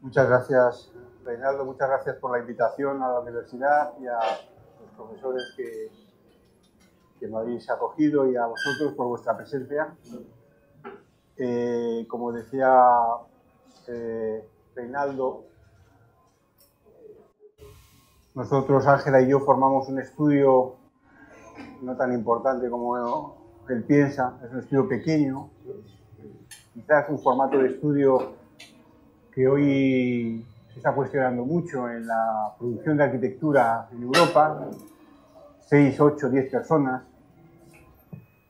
Muchas gracias, Reinaldo. Muchas gracias por la invitación a la universidad y a los profesores que me habéis acogido y a vosotros por vuestra presencia. Como decía Reinaldo, nosotros, Ángela y yo, formamos un estudio no tan importante como él piensa. Es un estudio pequeño, quizás un formato de estudio que hoy se está cuestionando mucho en la producción de arquitectura en Europa, 6, 8, 10 personas,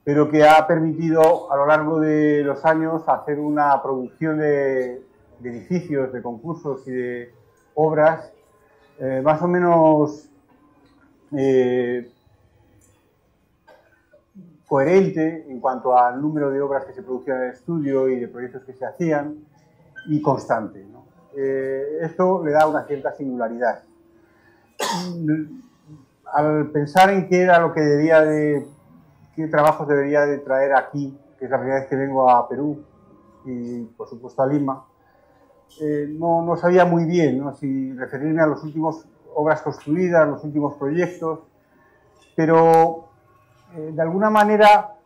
pero que ha permitido a lo largo de los años hacer una producción de edificios, de concursos y de obras más o menos coherente en cuanto al número de obras que se producían en el estudio y de proyectos que se hacían, y constante, ¿no? Esto le da una cierta singularidad. Al pensar en qué era lo que qué trabajos debería de traer aquí, que es la primera vez que vengo a Perú y por supuesto a Lima, no sabía muy bien, ¿no?, si referirme a las últimas obras construidas, los últimos proyectos, pero de alguna manera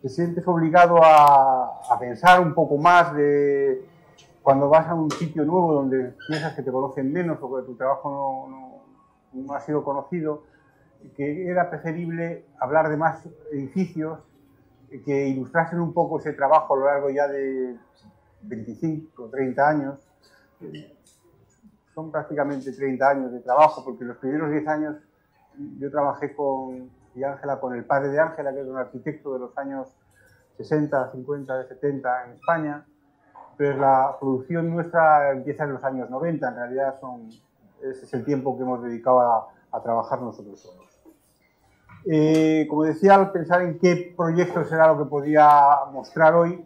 te sientes obligado a pensar un poco más de cuando vas a un sitio nuevo donde piensas que te conocen menos o que tu trabajo no ha sido conocido, que era preferible hablar de más edificios que ilustrasen un poco ese trabajo a lo largo ya de 25 o 30 años. Son prácticamente 30 años de trabajo, porque los primeros 10 años yo trabajé con Ángela, con el padre de Ángela, que es un arquitecto de los años 60, 50, 70 en España. Entonces la producción nuestra empieza en los años 90, en realidad ese es el tiempo que hemos dedicado a trabajar nosotros solos. Como decía, al pensar en qué proyectos era lo que podía mostrar hoy,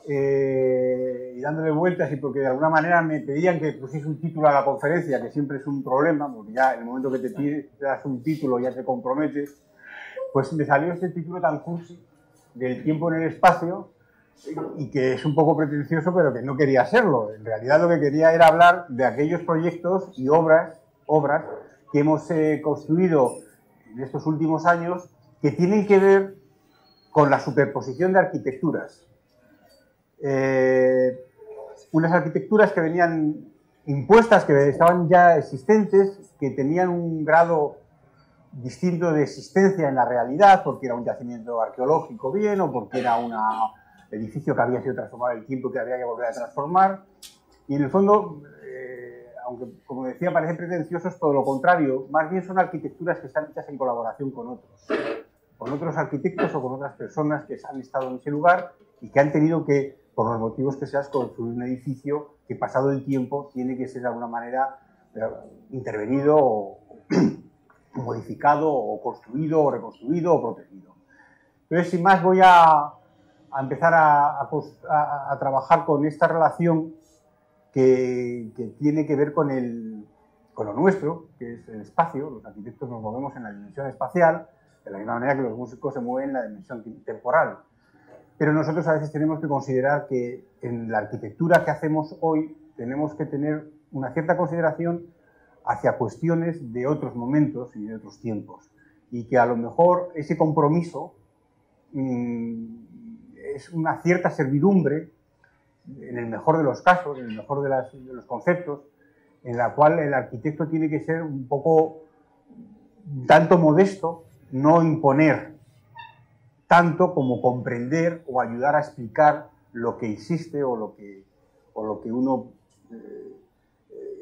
y dándole vueltas, y porque de alguna manera me pedían que pusiese un título a la conferencia, que siempre es un problema, porque ya en el momento que te das un título ya te comprometes, pues me salió este título tan cursi del tiempo en el espacio, y que es un poco pretencioso, pero que no quería serlo. En realidad lo que quería era hablar de aquellos proyectos y obras que hemos construido en estos últimos años, que tienen que ver con la superposición de arquitecturas. Unas arquitecturas que venían impuestas, que estaban ya existentes, que tenían un grado distinto de existencia en la realidad, porque era un yacimiento arqueológico bien, o porque era un edificio que había sido transformado en el tiempo que había que volver a transformar. Y en el fondo, aunque como decía parece pretencioso, es todo lo contrario. Más bien son arquitecturas que están hechas en colaboración con otros arquitectos o con otras personas que han estado en ese lugar y que han tenido que, por los motivos que seas, construir un edificio que, pasado el tiempo, tiene que ser de alguna manera intervenido o modificado o construido o reconstruido o protegido. Entonces, sin más, voy a empezar a trabajar con esta relación que tiene que ver con lo nuestro, que es el espacio. Los arquitectos nos movemos en la dimensión espacial, de la misma manera que los músicos se mueven en la dimensión temporal. Pero nosotros a veces tenemos que considerar que en la arquitectura que hacemos hoy tenemos que tener una cierta consideración hacia cuestiones de otros momentos y de otros tiempos. Y que a lo mejor ese compromiso es una cierta servidumbre, en el mejor de los casos, en el mejor de los conceptos, en la cual el arquitecto tiene que ser un poco tanto modesto, no imponer tanto como comprender o ayudar a explicar lo que existe o lo que uno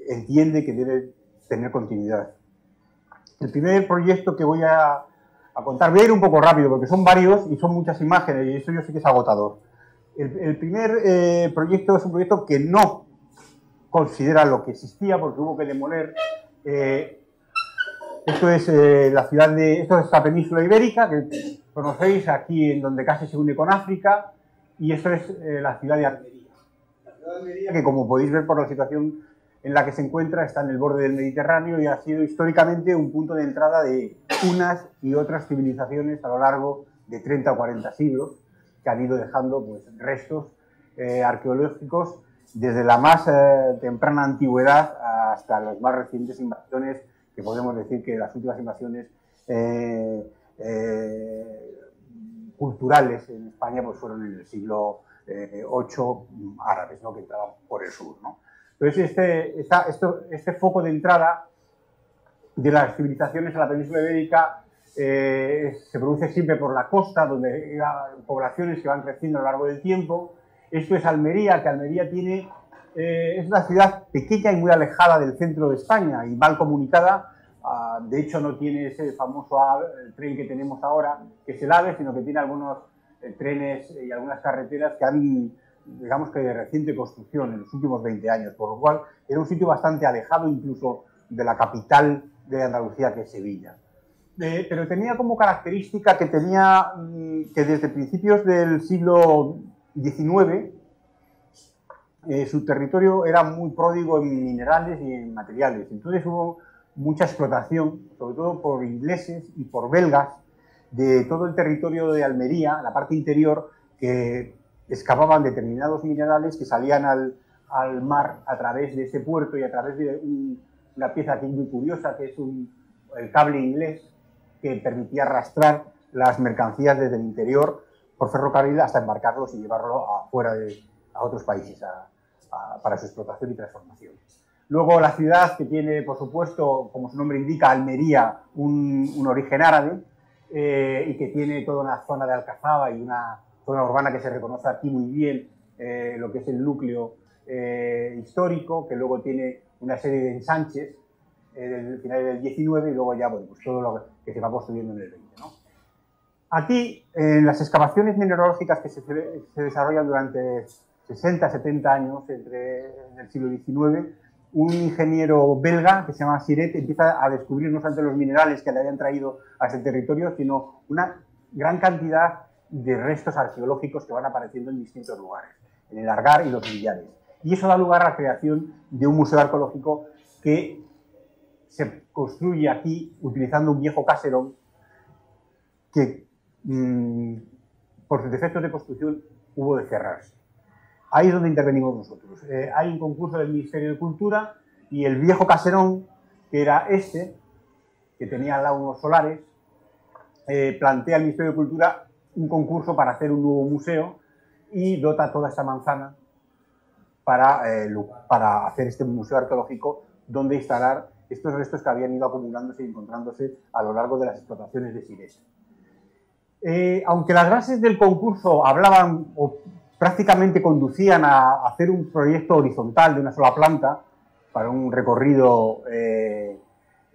entiende que debe tener continuidad. El primer proyecto que voy a contar, voy a ir un poco rápido porque son varios y son muchas imágenes y eso yo sé que es agotador. El primer proyecto es un proyecto que no considera lo que existía porque hubo que demoler. Esto es esto es la península ibérica, que conocéis, aquí en donde casi se une con África, y esto es la ciudad de Almería. La ciudad de Almería, que como podéis ver por la situación en la que se encuentra, está en el borde del Mediterráneo y ha sido históricamente un punto de entrada de unas y otras civilizaciones a lo largo de 30 o 40 siglos, que han ido dejando pues restos arqueológicos desde la más temprana antigüedad hasta las más recientes invasiones, que podemos decir que las últimas invasiones culturales en España pues fueron en el siglo VIII árabes, ¿no?, que entraban por el sur, ¿no? Entonces este foco de entrada de las civilizaciones a la península ibérica se produce siempre por la costa, donde hay poblaciones que van creciendo a lo largo del tiempo. Esto es Almería, que Almería tiene, es una ciudad pequeña y muy alejada del centro de España y mal comunicada. De hecho, no tiene ese famoso tren que tenemos ahora, que es el AVE, sino que tiene algunos trenes y algunas carreteras que han, digamos que de reciente construcción en los últimos 20 años, por lo cual era un sitio bastante alejado incluso de la capital de Andalucía, que es Sevilla. Pero tenía como característica que tenía que desde principios del siglo XIX su territorio era muy pródigo en minerales y en materiales. Entonces hubo mucha explotación, sobre todo por ingleses y por belgas, de todo el territorio de Almería, la parte interior, que excavaban determinados minerales que salían al mar a través de ese puerto y a través de una pieza que es muy curiosa, que es el cable inglés, que permitía arrastrar las mercancías desde el interior por ferrocarril hasta embarcarlos y llevarlo a otros países para su explotación y transformación. Luego la ciudad, que tiene, por supuesto, como su nombre indica, Almería, un origen árabe, y que tiene toda una zona de alcazaba y una zona urbana que se reconoce aquí muy bien, lo que es el núcleo histórico, que luego tiene una serie de ensanches del final del XIX y luego ya, bueno, pues todo lo que se va construyendo en el XX, ¿no? Aquí, en las excavaciones mineralógicas que se desarrollan durante 60, 70 años, en el siglo XIX, un ingeniero belga que se llama Siret empieza a descubrir no solamente los minerales que le habían traído a ese territorio, sino una gran cantidad de restos arqueológicos que van apareciendo en distintos lugares, en el Argar y los Villares. Y eso da lugar a la creación de un museo arqueológico que se construye aquí utilizando un viejo caserón que, por sus defectos de construcción, hubo de cerrarse. Ahí es donde intervenimos nosotros. Hay un concurso del Ministerio de Cultura y el viejo caserón, que era que tenía al lado unos solares, plantea al Ministerio de Cultura un concurso para hacer un nuevo museo y dota toda esta manzana para hacer este museo arqueológico donde instalar estos restos que habían ido acumulándose y encontrándose a lo largo de las explotaciones de Siresa. Aunque las bases del concurso hablaban o prácticamente conducían a hacer un proyecto horizontal de una sola planta para un recorrido,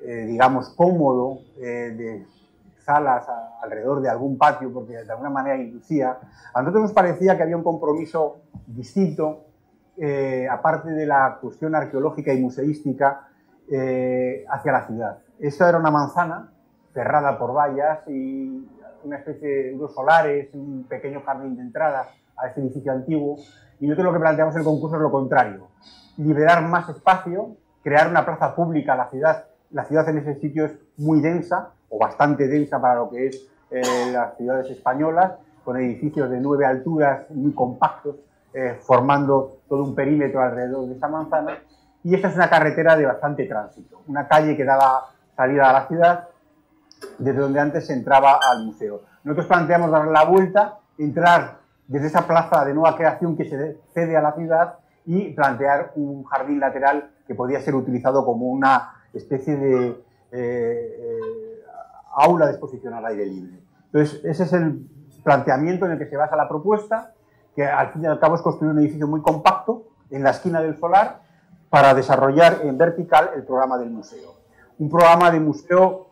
digamos, cómodo, de salas alrededor de algún patio, porque de alguna manera inducía, a nosotros nos parecía que había un compromiso distinto, aparte de la cuestión arqueológica y museística, hacia la ciudad. Esta era una manzana cerrada por vallas y una especie de unos solares, un pequeño jardín de entrada a este edificio antiguo, y nosotros lo que planteamos en el concurso es lo contrario: liberar más espacio, crear una plaza pública a la ciudad. La ciudad en ese sitio es muy densa, o bastante densa para lo que es las ciudades españolas, con edificios de 9 alturas muy compactos, formando todo un perímetro alrededor de esta manzana. Y esta es una carretera de bastante tránsito, una calle que daba salida a la ciudad, desde donde antes se entraba al museo. Nosotros planteamos dar la vuelta, entrar desde esa plaza de nueva creación que se cede a la ciudad y plantear un jardín lateral que podía ser utilizado como una especie de aula de exposición al aire libre. Entonces, ese es el planteamiento en el que se basa la propuesta, que al fin y al cabo es construir un edificio muy compacto en la esquina del solar para desarrollar en vertical el programa del museo. Un programa de museo,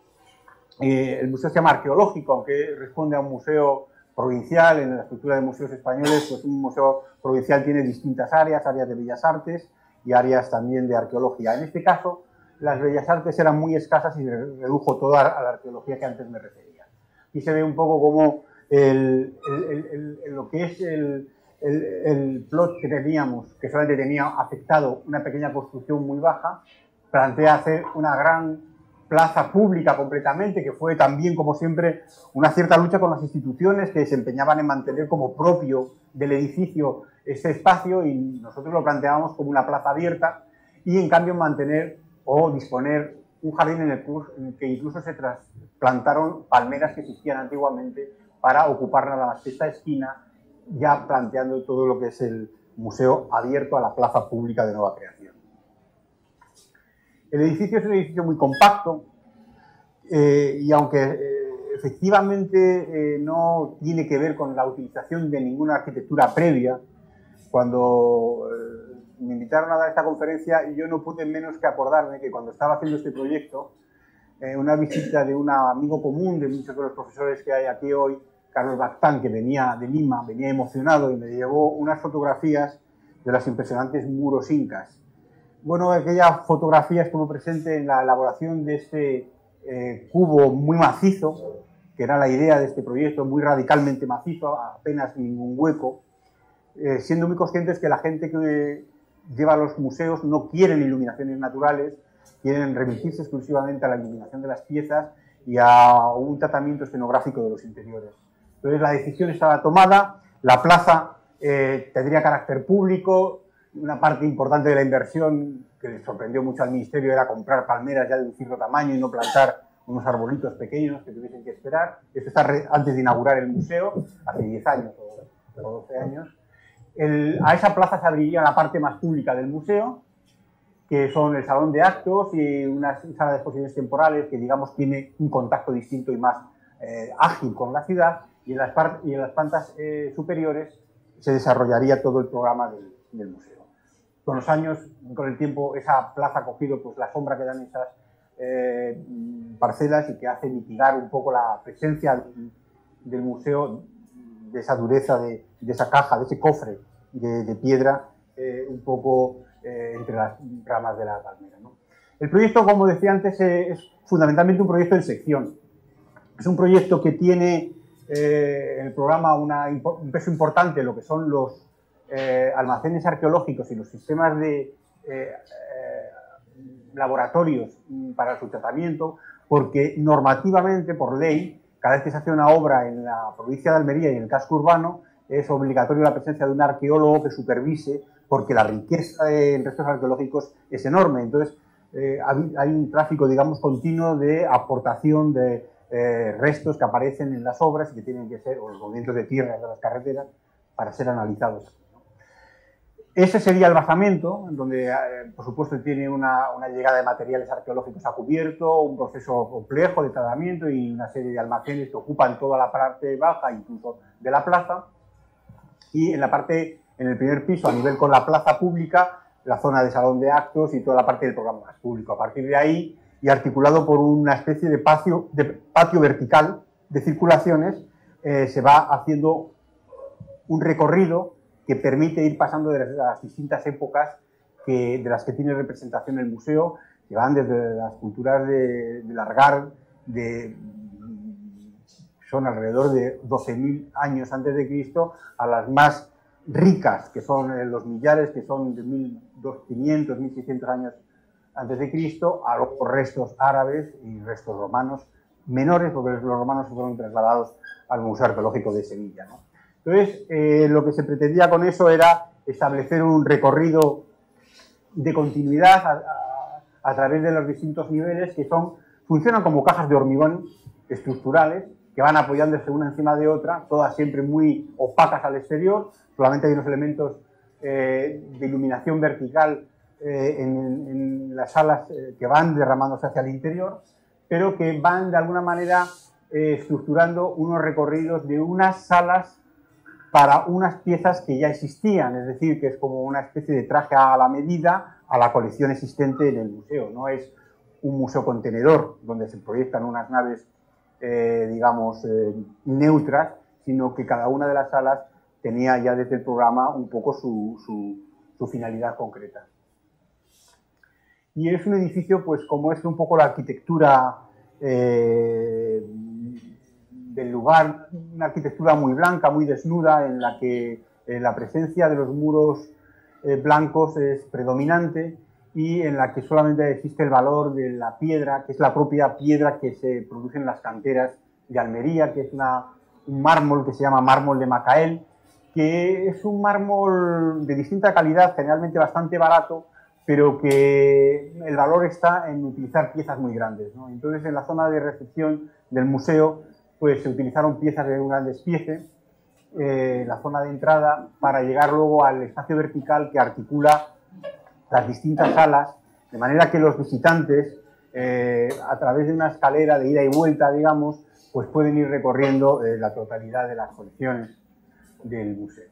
el museo se llama arqueológico, aunque responde a un museo provincial. En la estructura de museos españoles, pues un museo provincial tiene distintas áreas de bellas artes y áreas también de arqueología. En este caso, las bellas artes eran muy escasas y se redujo toda a la arqueología que antes me refería. Aquí se ve un poco como lo que es el plot que teníamos, que solamente tenía afectado una pequeña construcción muy baja, plantea hacer una gran plaza pública completamente, que fue también, como siempre, una cierta lucha con las instituciones que se empeñaban en mantener como propio del edificio este espacio, y nosotros lo planteábamos como una plaza abierta, y en cambio mantener o disponer un jardín en el que incluso se trasplantaron palmeras que existían antiguamente para ocupar nada más que esta esquina, ya planteando todo lo que es el museo abierto a la plaza pública de nueva creación. El edificio es un edificio muy compacto, y aunque efectivamente no tiene que ver con la utilización de ninguna arquitectura previa, cuando me invitaron a dar esta conferencia, yo no pude menos que acordarme que cuando estaba haciendo este proyecto, una visita de un amigo común de muchos de los profesores que hay aquí hoy, Carlos Bactán, que venía de Lima, venía emocionado y me llevó unas fotografías de los impresionantes muros incas. Bueno, aquella fotografía estuvo presente en la elaboración de este cubo muy macizo, que era la idea de este proyecto, muy radicalmente macizo, apenas ningún hueco, siendo muy conscientes que la gente que lleva a los museos no quieren iluminaciones naturales, quieren remitirse exclusivamente a la iluminación de las piezas y a un tratamiento escenográfico de los interiores. Entonces la decisión estaba tomada, la plaza tendría carácter público, una parte importante de la inversión que les sorprendió mucho al Ministerio era comprar palmeras ya de un cierto tamaño y no plantar unos arbolitos pequeños que tuviesen que esperar. Esto está antes de inaugurar el museo, hace 10 años o 12 años. A esa plaza se abriría la parte más pública del museo, que son el salón de actos y una sala de exposiciones temporales que, digamos, tiene un contacto distinto y más ágil con la ciudad, y en las plantas superiores se desarrollaría todo el programa del museo. Con los años, con el tiempo, esa plaza ha cogido pues, la sombra que dan esas parcelas y que hace mitigar un poco la presencia del museo, de esa dureza, de esa caja, de ese cofre de piedra, un poco entre las ramas de la palmera, ¿no? El proyecto, como decía antes, es fundamentalmente un proyecto en sección. Es un proyecto que tiene en el programa un peso importante en lo que son los almacenes arqueológicos y los sistemas de laboratorios para su tratamiento, porque normativamente, por ley, cada vez que se hace una obra en la provincia de Almería y en el casco urbano, es obligatorio la presencia de un arqueólogo que supervise, porque la riqueza en restos arqueológicos es enorme. Entonces, hay un tráfico, digamos, continuo de aportación de restos que aparecen en las obras y que tienen que ser, o los movimientos de tierra de las carreteras, para ser analizados. Ese sería el basamento, donde, por supuesto, tiene una llegada de materiales arqueológicos a cubierto, un proceso complejo de tratamiento y una serie de almacenes que ocupan toda la parte baja, incluso de la plaza. Y en el primer piso, a nivel con la plaza pública, la zona de salón de actos y toda la parte del programa más público. A partir de ahí, y articulado por una especie de patio vertical de circulaciones, se va haciendo un recorrido que permite ir pasando de las distintas épocas de las que tiene representación el museo, que van desde las culturas de Largar, son alrededor de 12.000 años antes de Cristo, a las más ricas, que son los millares, que son de 1.500, 1.600 años antes de Cristo, a los restos árabes y restos romanos menores, porque los romanos fueron trasladados al Museo Arqueológico de Sevilla, ¿no? Entonces, lo que se pretendía con eso era establecer un recorrido de continuidad a través de los distintos niveles que funcionan como cajas de hormigón estructurales que van apoyándose una encima de otra, todas siempre muy opacas al exterior, solamente hay unos elementos de iluminación vertical en las salas que van derramándose hacia el interior, pero que van de alguna manera estructurando unos recorridos de unas salas para unas piezas que ya existían, es decir, que es como una especie de traje a la medida a la colección existente en el museo. No es un museo contenedor donde se proyectan unas naves, digamos, neutras, sino que cada una de las salas tenía ya desde el programa un poco su finalidad concreta. Y es un edificio, pues como es un poco la arquitectura del lugar, una arquitectura muy blanca, muy desnuda, en la que la presencia de los muros blancos es predominante y en la que solamente existe el valor de la piedra, que es la propia piedra que se produce en las canteras de Almería, que es un mármol que se llama mármol de Macael, que es un mármol de distinta calidad, generalmente bastante barato, pero que el valor está en utilizar piezas muy grandes, ¿no? Entonces, en la zona de recepción del museo, pues se utilizaron piezas de un gran despiece, la zona de entrada, para llegar luego al espacio vertical que articula las distintas salas, de manera que los visitantes, a través de una escalera de ida y vuelta, digamos, pues pueden ir recorriendo la totalidad de las colecciones del museo.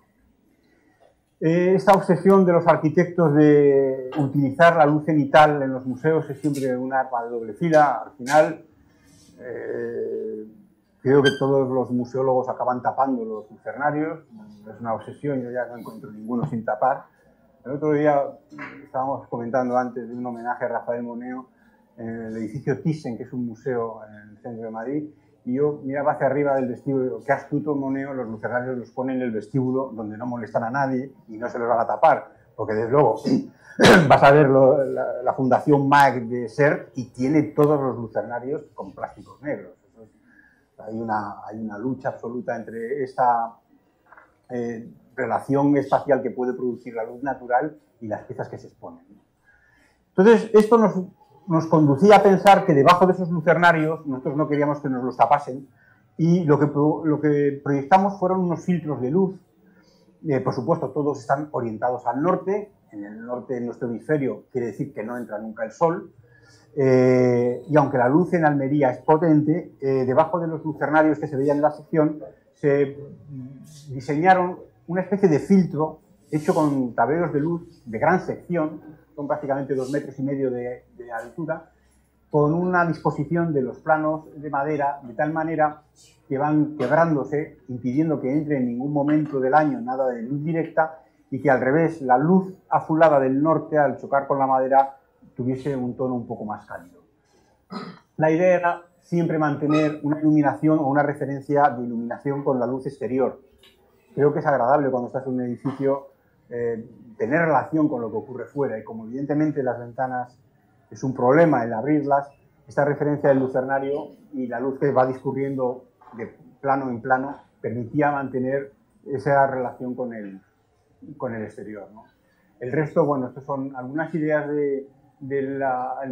Esta obsesión de los arquitectos de utilizar la luz cenital en los museos es siempre un arma de doble fila. Al final, creo que todos los museólogos acaban tapando los lucernarios. Es una obsesión, yo ya no encuentro ninguno sin tapar. El otro día estábamos comentando antes de un homenaje a Rafael Moneo en el edificio Thyssen, que es un museo en el centro de Madrid, y yo miraba hacia arriba del vestíbulo y digo, qué astuto Moneo, los lucernarios los ponen en el vestíbulo donde no molestan a nadie y no se los van a tapar, porque desde luego vas a ver la Fundación MAC de SER y tiene todos los lucernarios con plásticos negros. Hay una lucha absoluta entre esta relación espacial que puede producir la luz natural y las piezas que se exponen. Entonces, esto nos conducía a pensar que debajo de esos lucernarios nosotros no queríamos que nos los tapasen y lo que proyectamos fueron unos filtros de luz. Por supuesto, todos están orientados al norte. En el norte de nuestro hemisferio quiere decir que no entra nunca el sol. Y aunque la luz en Almería es potente, debajo de los lucernarios que se veían en la sección se diseñaron una especie de filtro hecho con tableros de luz de gran sección, son prácticamente 2,5 metros de altura, con una disposición de los planos de madera de tal manera que van quebrándose, impidiendo que entre en ningún momento del año nada de luz directa y que al revés, la luz azulada del norte al chocar con la madera tuviese un tono un poco más cálido. La idea era siempre mantener una iluminación o una referencia de iluminación con la luz exterior. Creo que es agradable cuando estás en un edificio tener relación con lo que ocurre fuera y como evidentemente las ventanas es un problema el abrirlas, esta referencia del lucernario y la luz que va discurriendo de plano en plano permitía mantener esa relación con el exterior, ¿no? El resto, bueno, estas son algunas ideas del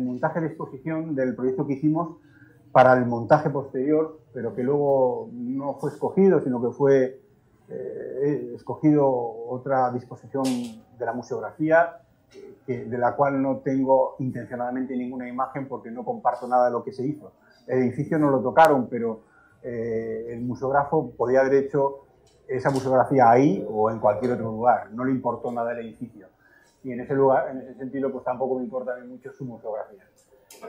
montaje de exposición del proyecto que hicimos para el montaje posterior, pero que luego no fue escogido, sino que fue escogido otra disposición de la museografía, de la cual no tengo intencionadamente ninguna imagen porque no comparto nada de lo que se hizo. El edificio no lo tocaron, pero el museógrafo podía haber hecho esa museografía ahí o en cualquier otro lugar, no le importó nada el edificio. Y en ese lugar, en ese sentido, pues tampoco me importa mucho su museografía.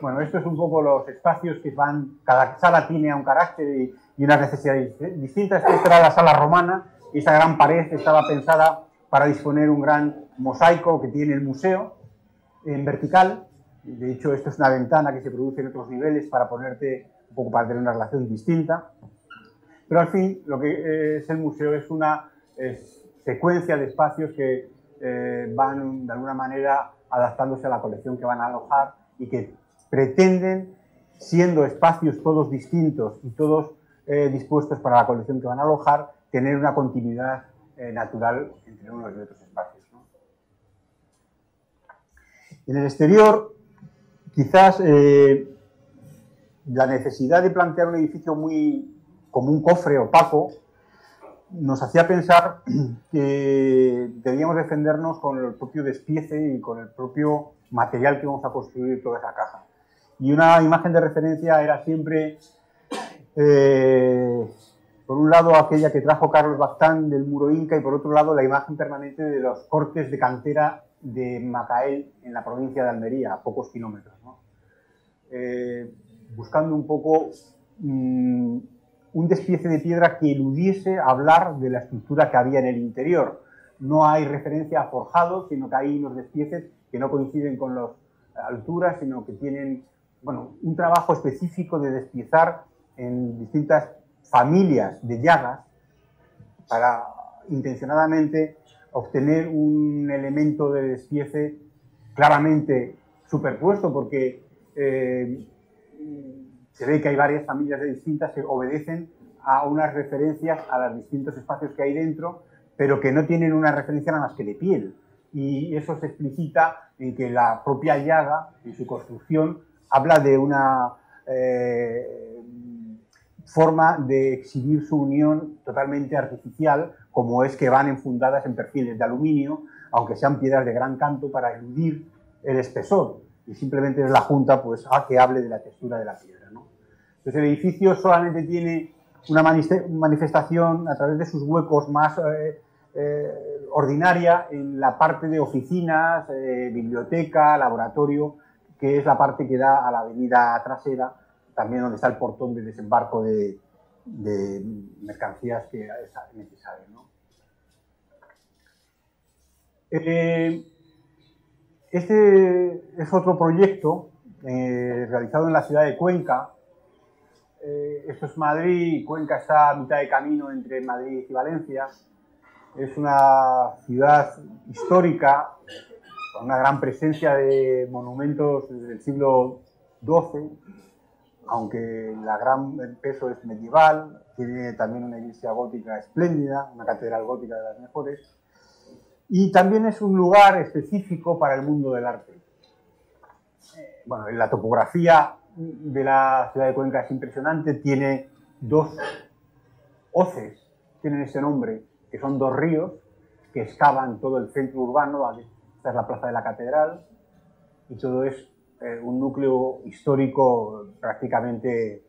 Bueno, esto es un poco los espacios que van, cada sala tiene un carácter y unas necesidades distintas. Esta era la sala romana y esa gran pared estaba pensada para disponer un gran mosaico que tiene el museo en vertical. De hecho, esto es una ventana que se produce en otros niveles para ponerte un poco para tener una relación distinta. Pero al fin, lo que es el museo es una secuencia de espacios que van de alguna manera adaptándose a la colección que van a alojar y que pretenden, siendo espacios todos distintos y todos dispuestos para la colección que van a alojar, tener una continuidad natural entre unos y otros espacios, ¿no? En el exterior, quizás la necesidad de plantear un edificio como un cofre opaco nos hacía pensar que debíamos defendernos con el propio despiece y con el propio material que vamos a construir toda esa caja. Y una imagen de referencia era siempre, por un lado, aquella que trajo Carlos Baztán del muro Inca y por otro lado, la imagen permanente de los cortes de cantera de Macael en la provincia de Almería, a pocos kilómetros, ¿no? Buscando un poco un despiece de piedra que eludiese hablar de la estructura que había en el interior. No hay referencia a forjados, sino que hay unos despieces que no coinciden con las alturas, sino que tienen, bueno, un trabajo específico de despiezar en distintas familias de llagas para intencionadamente obtener un elemento de despiece claramente superpuesto, porque se ve que hay varias familias distintas que obedecen a unas referencias a los distintos espacios que hay dentro, pero que no tienen una referencia nada más que de piel. Y eso se explicita en que la propia llaga, en su construcción, habla de una forma de exhibir su unión totalmente artificial, como es que van enfundadas en perfiles de aluminio, aunque sean piedras de gran canto, para eludir el espesor. Y simplemente es la junta pues, a que hable de la textura de la piedra, ¿no? Entonces el edificio solamente tiene una manifestación a través de sus huecos más ordinaria en la parte de oficinas, biblioteca, laboratorio, que es la parte que da a la avenida trasera, también donde está el portón de desembarco de mercancías que es necesario, ¿no? Este es otro proyecto realizado en la ciudad de Cuenca. Esto es Madrid, Cuenca está a mitad de camino entre Madrid y Valencia. Es una ciudad histórica con una gran presencia de monumentos del siglo XII, aunque el peso es medieval. Tiene también una iglesia gótica espléndida, una catedral gótica de las mejores. Y también es un lugar específico para el mundo del arte. Bueno, la topografía de la ciudad de Cuenca es impresionante. Tiene dos hoces, tienen ese nombre, que son dos ríos que excavan todo el centro urbano. ¿Vale? Esta es la plaza de la catedral y todo es un núcleo histórico prácticamente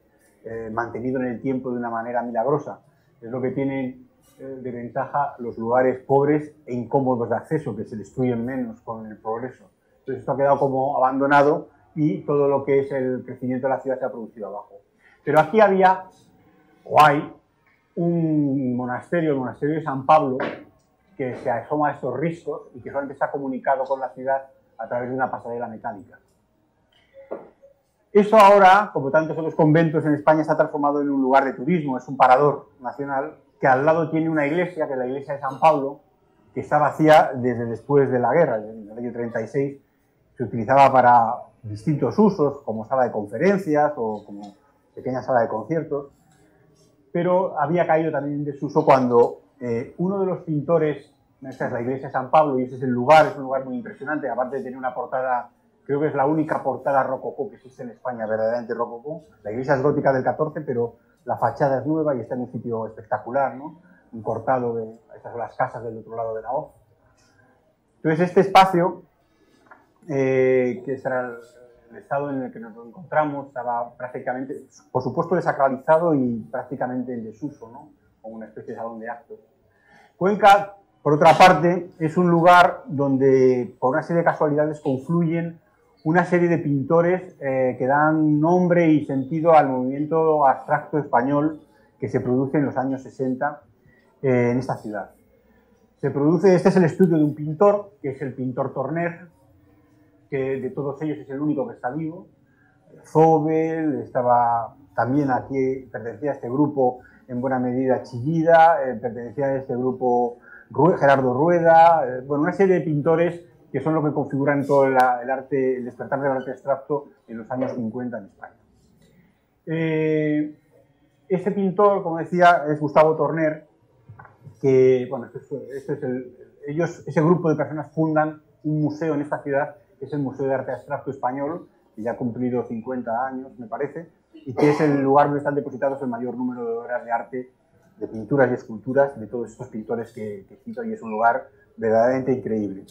mantenido en el tiempo de una manera milagrosa. Es lo que tienen de ventaja los lugares pobres e incómodos de acceso, que se destruyen menos con el progreso. Entonces esto ha quedado como abandonado y todo lo que es el crecimiento de la ciudad se ha producido abajo. Pero aquí había, o hay, un monasterio, el monasterio de San Pablo, que se asoma a estos riscos y que solamente está comunicado con la ciudad a través de una pasarela metálica. Eso ahora, como tantos otros conventos en España, está transformado en un lugar de turismo, es un parador nacional, que al lado tiene una iglesia, que es la iglesia de San Pablo, que está vacía desde después de la guerra, en el año 36, se utilizaba para distintos usos, como sala de conferencias o como pequeña sala de conciertos, pero había caído también en desuso cuando uno de los pintores, esta es la iglesia de San Pablo y este es el lugar, es un lugar muy impresionante, aparte de tener una portada, creo que es la única portada rococó que existe en España, verdaderamente rococó. La iglesia es gótica del 14, pero la fachada es nueva y está en un sitio espectacular, ¿no? Un cortado de estas son las casas del otro lado de la hoz. Entonces este espacio, que será el estado en el que nos encontramos, estaba prácticamente, por supuesto, desacralizado y prácticamente en desuso, ¿no? Como una especie de salón de actos. Cuenca, por otra parte, es un lugar donde, por una serie de casualidades, confluyen una serie de pintores que dan nombre y sentido al movimiento abstracto español que se produce en los años 60 en esta ciudad. Este es el estudio de un pintor, que es el pintor Torner, que de todos ellos es el único que está vivo. Zobel estaba también aquí, pertenecía a este grupo en buena medida Chillida, pertenecía a este grupo Gerardo Rueda, bueno, una serie de pintores que son los que configuran todo el arte, el despertar del arte abstracto en los años 50 en España. Este pintor, como decía, es Gustavo Torner, que, bueno, ese grupo de personas fundan un museo en esta ciudad, que es el Museo de Arte Abstracto Español, que ya ha cumplido 50 años, me parece, y que es el lugar donde están depositados el mayor número de obras de arte, de pinturas y esculturas de todos estos pintores que cito, y es un lugar verdaderamente increíble.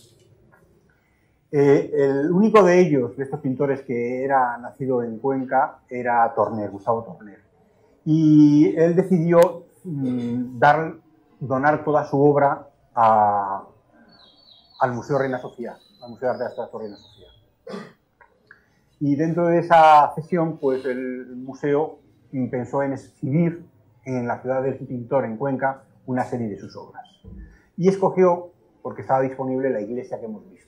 El único de ellos, de estos pintores que era nacido en Cuenca, era Torner, Gustavo Torner. Y él decidió donar toda su obra al Museo Reina Sofía, al Museo de Arte Abstracto Reina Sofía. Y dentro de esa cesión, pues el museo pensó en exhibir en la ciudad del pintor, en Cuenca, una serie de sus obras. Y escogió, porque estaba disponible, la iglesia que hemos visto.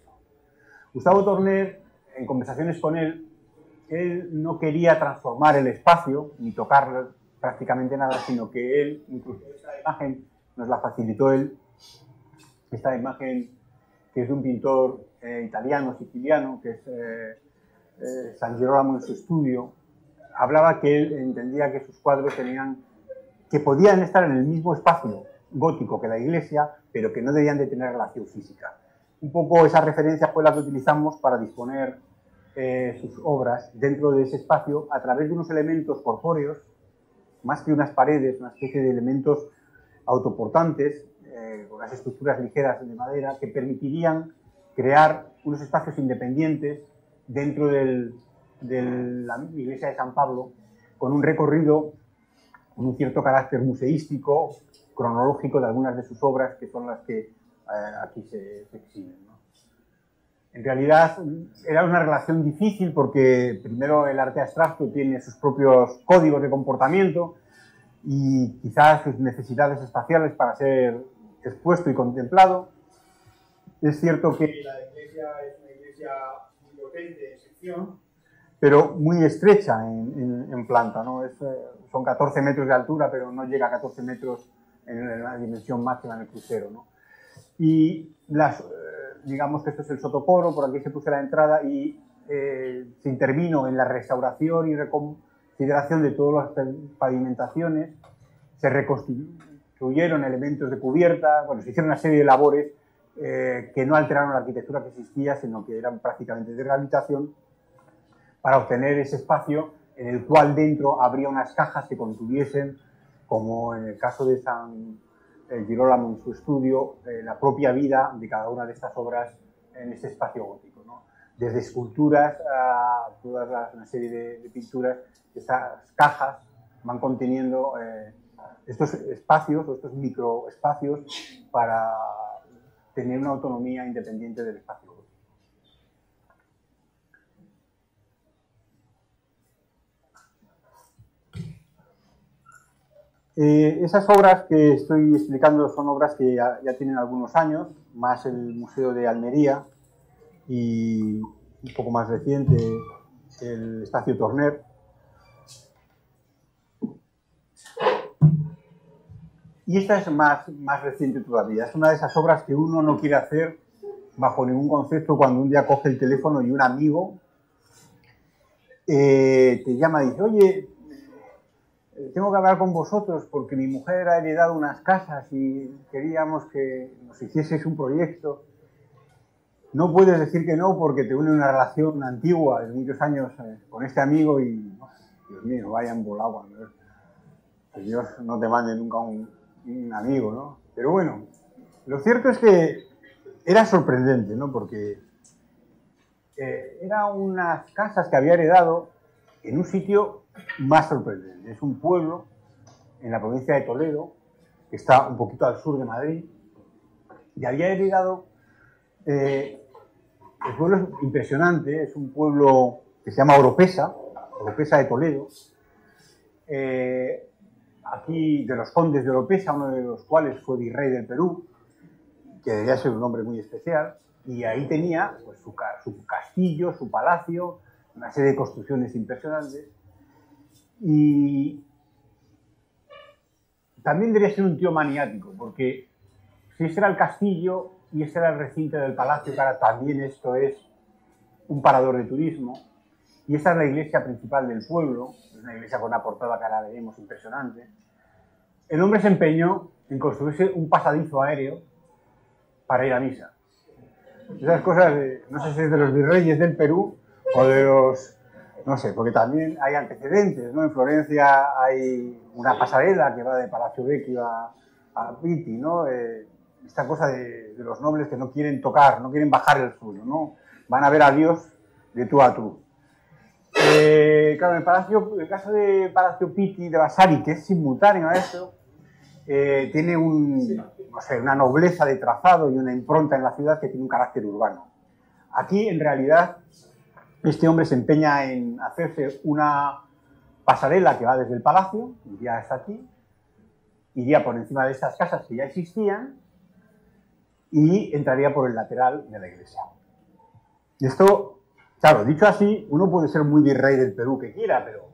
Gustavo Torner, en conversaciones con él no quería transformar el espacio, ni tocar prácticamente nada, sino que él, incluso esta imagen, nos la facilitó él, esta imagen que es de un pintor italiano, siciliano, que es San Girolamo en su estudio, hablaba que él entendía que sus cuadros que podían estar en el mismo espacio gótico que la iglesia, pero que no debían de tener relación física. Un poco esa referencia fue la que utilizamos para disponer sus obras dentro de ese espacio a través de unos elementos corpóreos, más que unas paredes, una especie de elementos autoportantes, con unas estructuras ligeras de madera, que permitirían crear unos espacios independientes dentro de la iglesia de San Pablo, con un recorrido, con un cierto carácter museístico, cronológico de algunas de sus obras, que son las que aquí se exhiben, ¿no? En realidad era una relación difícil porque primero el arte abstracto tiene sus propios códigos de comportamiento y quizás sus necesidades espaciales para ser expuesto y contemplado. Es cierto que la iglesia es una iglesia muy potente en sección, pero muy estrecha en planta, ¿no? Son 14 metros de altura, pero no llega a 14 metros en la dimensión máxima en el crucero, ¿no? Y digamos que esto es el sotocoro, por aquí se puso la entrada y se intervino en la restauración y reconsideración de todas las pavimentaciones, se reconstruyeron elementos de cubierta, bueno, se hicieron una serie de labores que no alteraron la arquitectura que existía, sino que eran prácticamente de rehabilitación para obtener ese espacio en el cual dentro habría unas cajas que contuviesen, como en el caso de San Girolamo en su estudio, la propia vida de cada una de estas obras en este espacio gótico, ¿no? Desde esculturas a una serie de pinturas, estas cajas van conteniendo estos espacios o estos microespacios para tener una autonomía independiente del espacio gótico. Esas obras que estoy explicando son obras que ya tienen algunos años, más el Museo de Almería y un poco más reciente el Espacio Torner. Y esta es más reciente todavía. Es una de esas obras que uno no quiere hacer bajo ningún concepto cuando un día coge el teléfono y un amigo te llama y dice: oye, tengo que hablar con vosotros porque mi mujer ha heredado unas casas y queríamos que nos hicieseis un proyecto. No puedes decir que no porque te une una relación antigua de muchos años con este amigo y, Dios mío, vayan volado. Que Dios no te mande nunca un amigo, ¿no? Pero bueno, lo cierto es que era sorprendente, ¿no? Porque eran unas casas que había heredado en un sitio más sorprendente. Es un pueblo en la provincia de Toledo, que está un poquito al sur de Madrid, y había heredado... el pueblo es impresionante, es un pueblo que se llama Oropesa de Toledo, aquí de los condes de Oropesa, uno de los cuales fue virrey del Perú, que debía ser un hombre muy especial, y ahí tenía pues, su castillo, su palacio, una serie de construcciones impresionantes, y también debería ser un tío maniático, porque si ese era el castillo y ese era el recinto del palacio, que ahora también esto es un parador de turismo, y esta es la iglesia principal del pueblo, es una iglesia con una portada que ahora veremos impresionante, el hombre se empeñó en construirse un pasadizo aéreo para ir a misa. Esas cosas, no sé si es de los virreyes del Perú o de los... No sé, porque también hay antecedentes, ¿no? En Florencia hay una pasarela que va de Palacio Vecchio a Pitti, ¿no? Esta cosa de los nobles que no quieren tocar, no quieren bajar el suyo, ¿no? Van a ver a Dios de tú a tú. Claro, el caso de Palacio Pitti de Vasari, que es simultáneo a eso, tiene no sé, una nobleza de trazado y una impronta en la ciudad que tiene un carácter urbano. Aquí, en realidad, este hombre se empeña en hacerse una pasarela que va desde el palacio, iría hasta aquí, iría por encima de estas casas que ya existían y entraría por el lateral de la iglesia. Y esto, claro, dicho así, uno puede ser muy virrey del Perú que quiera, pero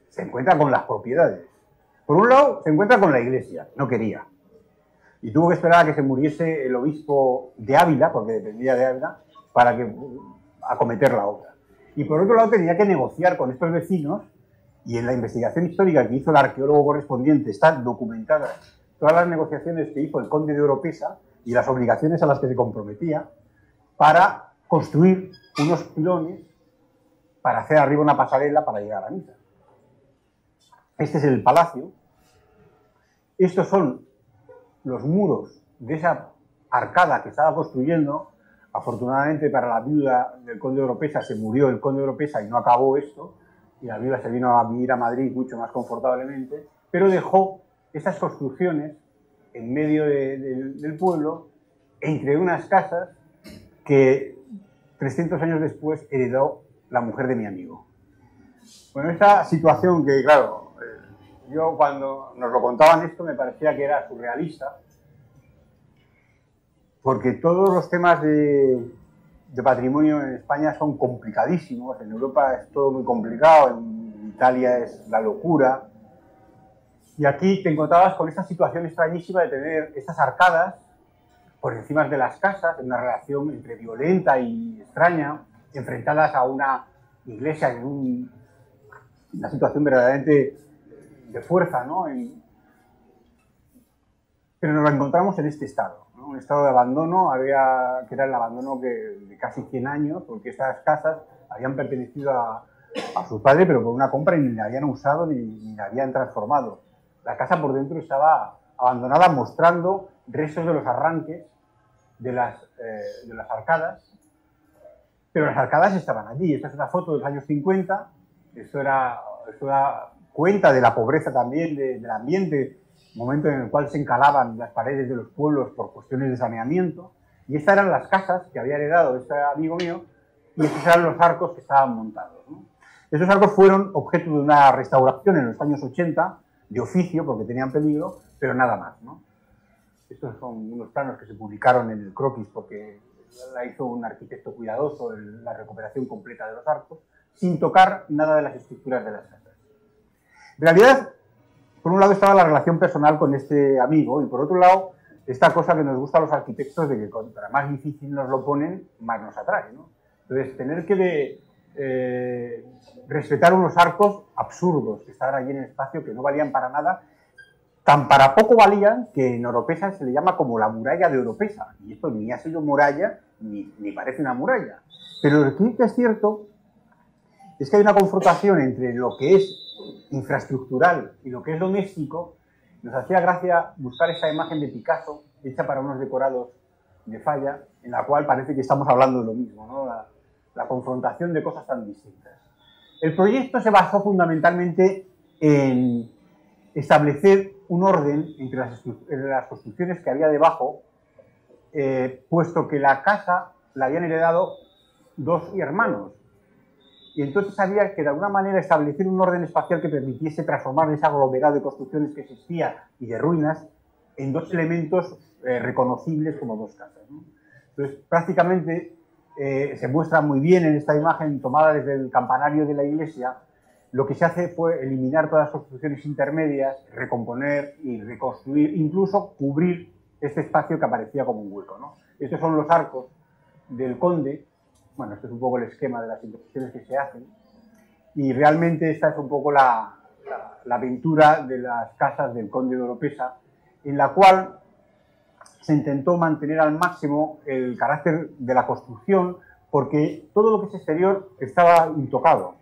se encuentra con las propiedades. Por un lado, se encuentra con la iglesia, no quería. y tuvo que esperar a que se muriese el obispo de Ávila, porque dependía de Ávila, para acometer la obra. Y por otro lado tenía que negociar con estos vecinos, y en la investigación histórica que hizo el arqueólogo correspondiente están documentadas todas las negociaciones que hizo el conde de Oropesa y las obligaciones a las que se comprometía para construir unos pilones para hacer arriba una pasarela para llegar a Niza. Este es el palacio. Estos son los muros de esa arcada que estaba construyendo. Afortunadamente para la viuda del conde de Oropesa se murió el conde de Oropesa y no acabó esto, y la viuda se vino a vivir a Madrid mucho más confortablemente, pero dejó estas construcciones en medio del pueblo, entre unas casas que 300 años después heredó la mujer de mi amigo. Bueno, esta situación que, claro, yo cuando nos lo contaban esto me parecía que era surrealista, porque todos los temas de patrimonio en España son complicadísimos. En Europa es todo muy complicado, en Italia es la locura. Y aquí te encontrabas con esta situación extrañísima de tener estas arcadas por encima de las casas, en una relación entre violenta y extraña, enfrentadas a una iglesia en una situación verdaderamente de fuerza, ¿no? Pero nos lo encontramos en este estado, ¿no? Un estado de abandono, que era el abandono de casi 100 años, porque estas casas habían pertenecido a sus padres, pero por una compra, y ni la habían usado ni la habían transformado. La casa por dentro estaba abandonada, mostrando restos de los arranques de las arcadas, pero las arcadas estaban allí. Esta es una foto de los años 50, esto da cuenta de la pobreza también del ambiente, momento en el cual se encalaban las paredes de los pueblos por cuestiones de saneamiento, y estas eran las casas que había heredado este amigo mío, y estos eran los arcos que estaban montados, ¿no? Esos arcos fueron objeto de una restauración en los años 80, de oficio, porque tenían peligro, pero nada más, ¿no? Estos son unos planos que se publicaron en el croquis, porque la hizo un arquitecto cuidadoso, la recuperación completa de los arcos, sin tocar nada de las estructuras de las casas. En realidad, por un lado estaba la relación personal con este amigo, y por otro lado, esta cosa que nos gusta a los arquitectos, de que contra más difícil nos lo ponen, más nos atrae, ¿no? Entonces, tener que respetar unos arcos absurdos que estaban allí en el espacio, que no valían para nada, tan para poco valían que en Oropesa se le llama como la muralla de Oropesa, y esto ni ha sido muralla, ni parece una muralla. Pero lo que es cierto es que hay una confrontación entre lo que es infraestructural y lo que es doméstico. Nos hacía gracia buscar esa imagen de Picasso, hecha para unos decorados de Falla, en la cual parece que estamos hablando de lo mismo, ¿no? La confrontación de cosas tan distintas. El proyecto se basó fundamentalmente en establecer un orden entre las construcciones que había debajo, puesto que la casa la habían heredado dos hermanos. Y entonces había que de alguna manera establecer un orden espacial que permitiese transformar ese aglomerado de construcciones que existía y de ruinas en dos elementos reconocibles como dos casas, ¿no? Entonces, prácticamente se muestra muy bien en esta imagen tomada desde el campanario de la iglesia. Lo que se hace fue eliminar todas las construcciones intermedias, recomponer y reconstruir, incluso cubrir este espacio que aparecía como un hueco, ¿no? Estos son los arcos del conde. Bueno, este es un poco el esquema de las intervenciones que se hacen, y realmente esta es un poco la aventura de las casas del conde de Oropesa, en la cual se intentó mantener al máximo el carácter de la construcción, porque todo lo que es exterior estaba intocado.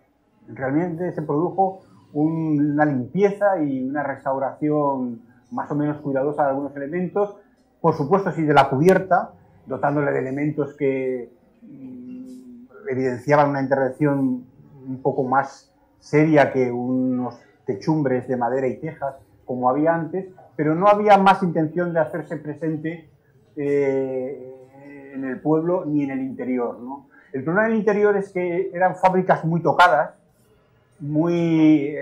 Realmente se produjo una limpieza y una restauración más o menos cuidadosa de algunos elementos, por supuesto sí de la cubierta, dotándole de elementos que evidenciaban una intervención un poco más seria que unos techumbres de madera y tejas, como había antes, pero no había más intención de hacerse presente en el pueblo ni en el interior, ¿no? El problema del interior es que eran fábricas muy tocadas, muy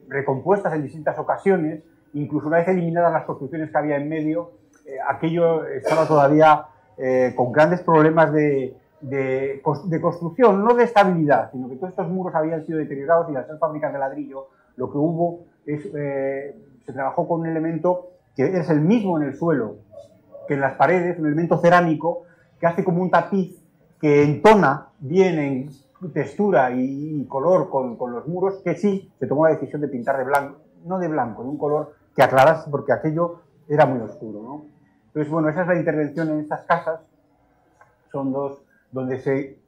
recompuestas en distintas ocasiones, incluso una vez eliminadas las construcciones que había en medio, aquello estaba todavía con grandes problemas de construcción, no de estabilidad, sino que todos estos muros habían sido deteriorados, y al ser fábricas de ladrillo, lo que hubo es, se trabajó con un elemento que es el mismo en el suelo que en las paredes, un elemento cerámico que hace como un tapiz que entona bien en textura y color con los muros, que sí se tomó la decisión de pintar de blanco, no de blanco, de un color que aclarase, porque aquello era muy oscuro, ¿no? Entonces, bueno, esa es la intervención en estas casas. Son dos donde se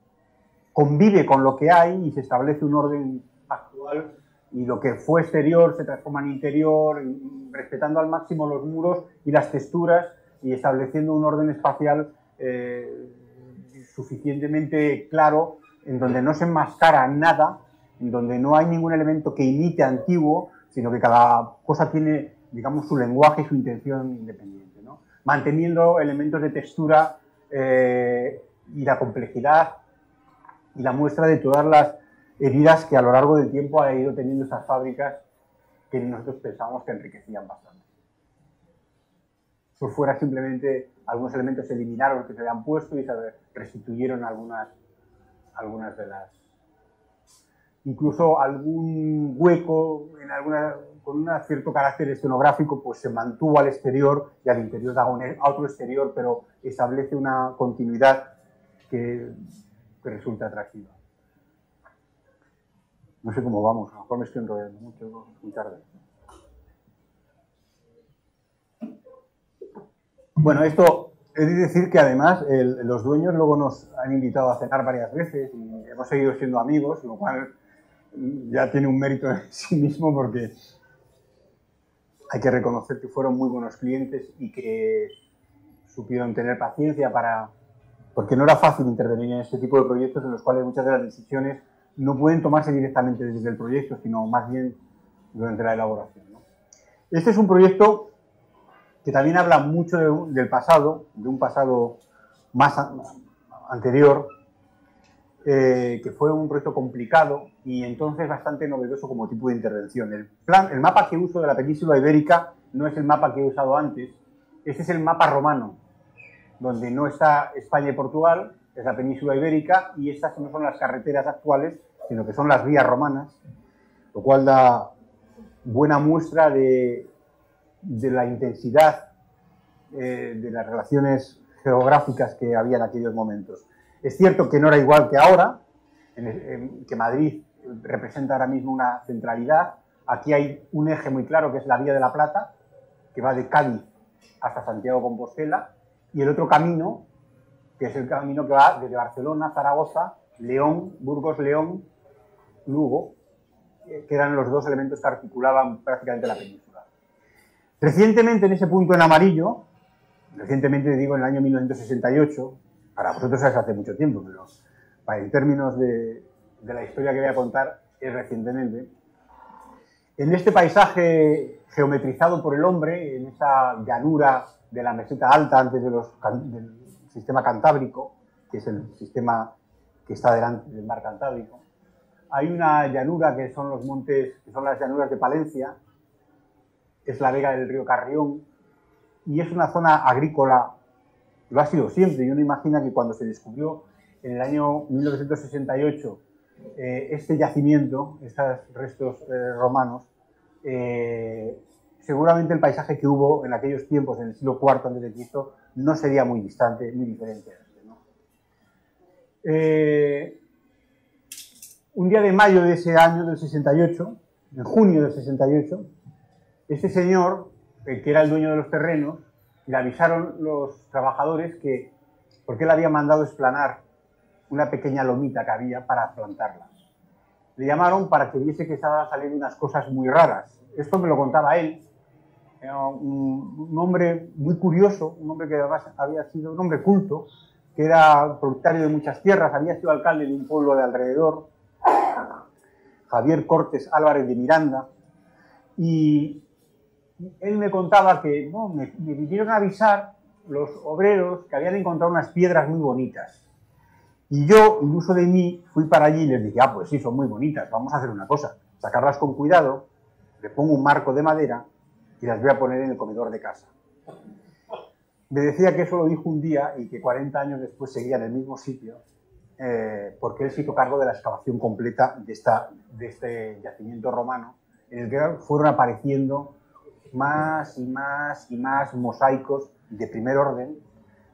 convive con lo que hay y se establece un orden actual, y lo que fue exterior se transforma en interior, respetando al máximo los muros y las texturas y estableciendo un orden espacial suficientemente claro, en donde no se enmascara nada, en donde no hay ningún elemento que imite antiguo, sino que cada cosa tiene, digamos, su lenguaje y su intención independiente, ¿no? Manteniendo elementos de textura y la complejidad y la muestra de todas las heridas que a lo largo del tiempo ha ido teniendo estas fábricas, que nosotros pensábamos que enriquecían bastante. Por fuera simplemente algunos elementos se eliminaron que se habían puesto y se restituyeron algunas de las... Incluso algún hueco con un cierto carácter escenográfico pues se mantuvo al exterior, y al interior da a otro exterior, pero establece una continuidad que resulta atractiva. No sé cómo vamos, a lo mejor me estoy enrollando mucho, muy tarde. Bueno, esto he de decir que además los dueños luego nos han invitado a cenar varias veces y hemos seguido siendo amigos, lo cual ya tiene un mérito en sí mismo, porque hay que reconocer que fueron muy buenos clientes y que supieron tener paciencia porque no era fácil intervenir en este tipo de proyectos en los cuales muchas de las decisiones no pueden tomarse directamente desde el proyecto, sino más bien durante la elaboración, ¿no? Este es un proyecto que también habla mucho del pasado, de un pasado más anterior, que fue un proyecto complicado y entonces bastante novedoso como tipo de intervención. El mapa que uso de la península ibérica no es el mapa que he usado antes, este es el mapa romano, donde no está España y Portugal, es la península ibérica, y estas no son las carreteras actuales, sino que son las vías romanas, lo cual da buena muestra de la intensidad de las relaciones geográficas que había en aquellos momentos. Es cierto que no era igual que ahora, que Madrid representa ahora mismo una centralidad. Aquí hay un eje muy claro, que es la Vía de la Plata, que va de Cádiz hasta Santiago de Compostela, y el otro camino, que es el camino que va desde Barcelona, Zaragoza, León, Burgos, León, Lugo, que eran los dos elementos que articulaban prácticamente la península. Recientemente, en ese punto en amarillo, recientemente digo en el año 1968, para vosotros es hace mucho tiempo, pero en términos de la historia que voy a contar es recientemente, en este paisaje geometrizado por el hombre, en esa llanura de la meseta alta antes del sistema cantábrico, que es el sistema que está delante del mar Cantábrico, hay una llanura que son los montes, que son las llanuras de Palencia, es la vega del río Carrión, y es una zona agrícola, lo ha sido siempre, y uno imagina que cuando se descubrió en el año 1968 este yacimiento, estos restos romanos, seguramente el paisaje que hubo en aquellos tiempos, en el siglo IV a.C., no sería muy distante, muy diferente a este, ¿no? Un día de mayo de ese año del 68, en junio del 68, este señor, que era el dueño de los terrenos, le avisaron los trabajadores que, porque él había mandado explanar una pequeña lomita que había para plantarla. Le llamaron para que viese que estaban saliendo unas cosas muy raras. Esto me lo contaba él. Era un hombre muy curioso, un hombre que además había sido un hombre culto, que era propietario de muchas tierras, había sido alcalde de un pueblo de alrededor, Javier Cortes Álvarez de Miranda, y él me contaba que me vinieron a avisar los obreros que habían encontrado unas piedras muy bonitas. Y yo, iluso de mí, fui para allí y les dije, pues sí, son muy bonitas, vamos a hacer una cosa, sacarlas con cuidado, le pongo un marco de madera y las voy a poner en el comedor de casa. Me decía que eso lo dijo un día y que 40 años después seguía en el mismo sitio, porque él se hizo cargo de la excavación completa de este yacimiento romano, en el que fueron apareciendo más y más y más mosaicos de primer orden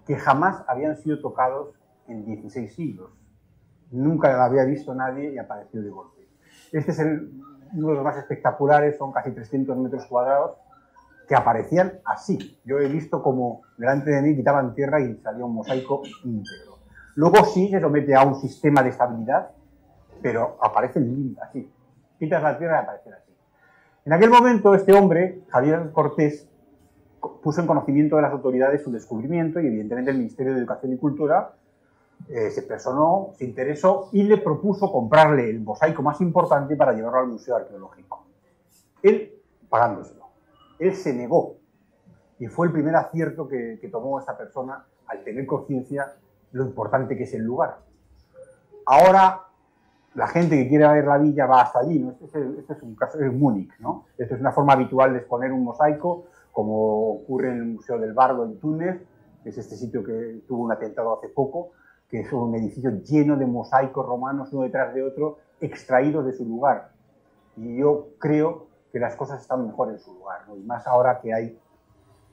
que jamás habían sido tocados en 16 siglos. Nunca lo había visto nadie y apareció de golpe. Este es uno de los más espectaculares, son casi 300 metros cuadrados, que aparecían así. Yo he visto como delante de mí quitaban tierra y salía un mosaico íntegro. Luego sí se somete a un sistema de estabilidad, pero aparecen así. Quitas la tierra y aparecen así. En aquel momento este hombre, Javier Cortés, puso en conocimiento de las autoridades su descubrimiento y evidentemente el Ministerio de Educación y Cultura se personó, se interesó y le propuso comprarle el mosaico más importante para llevarlo al Museo Arqueológico. Él pagándoselo. Él se negó y fue el primer acierto que tomó esta persona al tener conciencia lo importante que es el lugar. Ahora la gente que quiere ver la villa va hasta allí, ¿no? Este es un caso, es Múnich, ¿no? Esto es una forma habitual de exponer un mosaico, como ocurre en el Museo del Bardo en Túnez, que es este sitio que tuvo un atentado hace poco, que es un edificio lleno de mosaicos romanos uno detrás de otro, extraídos de su lugar. Y yo creo que las cosas están mejor en su lugar, ¿no? Y más ahora que hay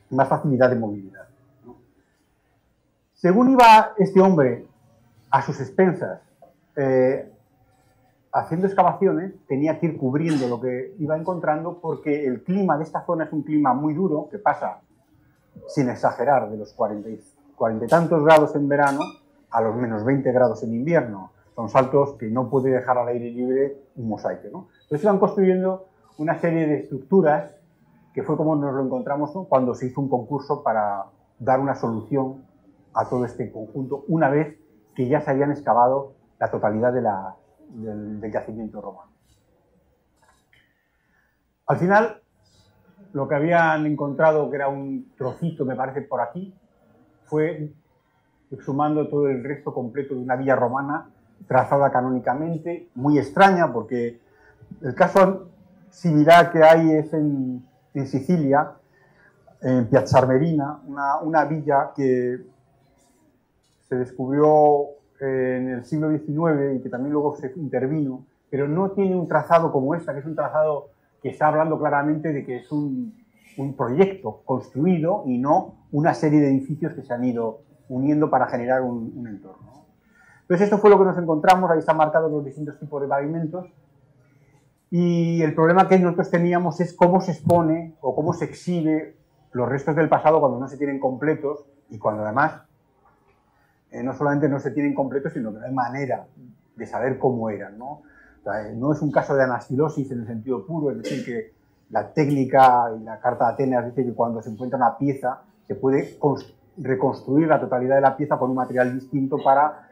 más facilidad de movilidad, ¿no? Según iba este hombre a sus expensas, haciendo excavaciones, tenía que ir cubriendo lo que iba encontrando porque el clima de esta zona es un clima muy duro, que pasa, sin exagerar, de los 40 y tantos grados en verano a los menos 20 grados en invierno. Son saltos que no puede dejar al aire libre un mosaico, ¿no? Entonces iban construyendo una serie de estructuras que fue como nos lo encontramos, ¿no?, cuando se hizo un concurso para dar una solución a todo este conjunto, una vez que ya se habían excavado la totalidad del yacimiento romano. Al final, lo que habían encontrado, que era un trocito, me parece, por aquí, fue exhumando todo el resto completo de una villa romana trazada canónicamente, muy extraña, porque el caso similar que hay es en Sicilia, en Piazza Armerina, una villa que se descubrió en el siglo XIX y que también luego se intervino, pero no tiene un trazado como esta, que es un trazado que está hablando claramente de que es un proyecto construido y no una serie de edificios que se han ido uniendo para generar un entorno. Entonces esto fue lo que nos encontramos, ahí están marcados los distintos tipos de pavimentos y el problema que nosotros teníamos es cómo se expone o cómo se exhibe los restos del pasado cuando no se tienen completos y cuando además no solamente no se tienen completos, sino que no hay manera de saber cómo eran, ¿no? O sea, no es un caso de anastilosis en el sentido puro, es decir, que la técnica y la Carta de Atenas dice que cuando se encuentra una pieza se puede reconstruir la totalidad de la pieza con un material distinto para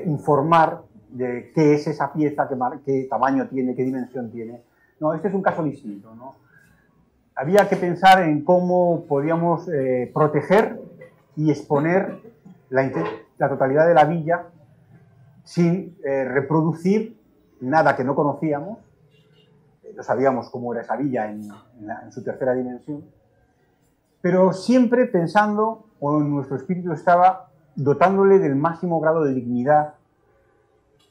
informar de qué es esa pieza, qué tamaño tiene, qué dimensión tiene. No, este es un caso distinto, ¿no? Había que pensar en cómo podíamos proteger y exponer la totalidad de la villa sin reproducir nada que no conocíamos. No sabíamos cómo era esa villa en su tercera dimensión, pero siempre pensando, o en nuestro espíritu estaba, dotándole del máximo grado de dignidad,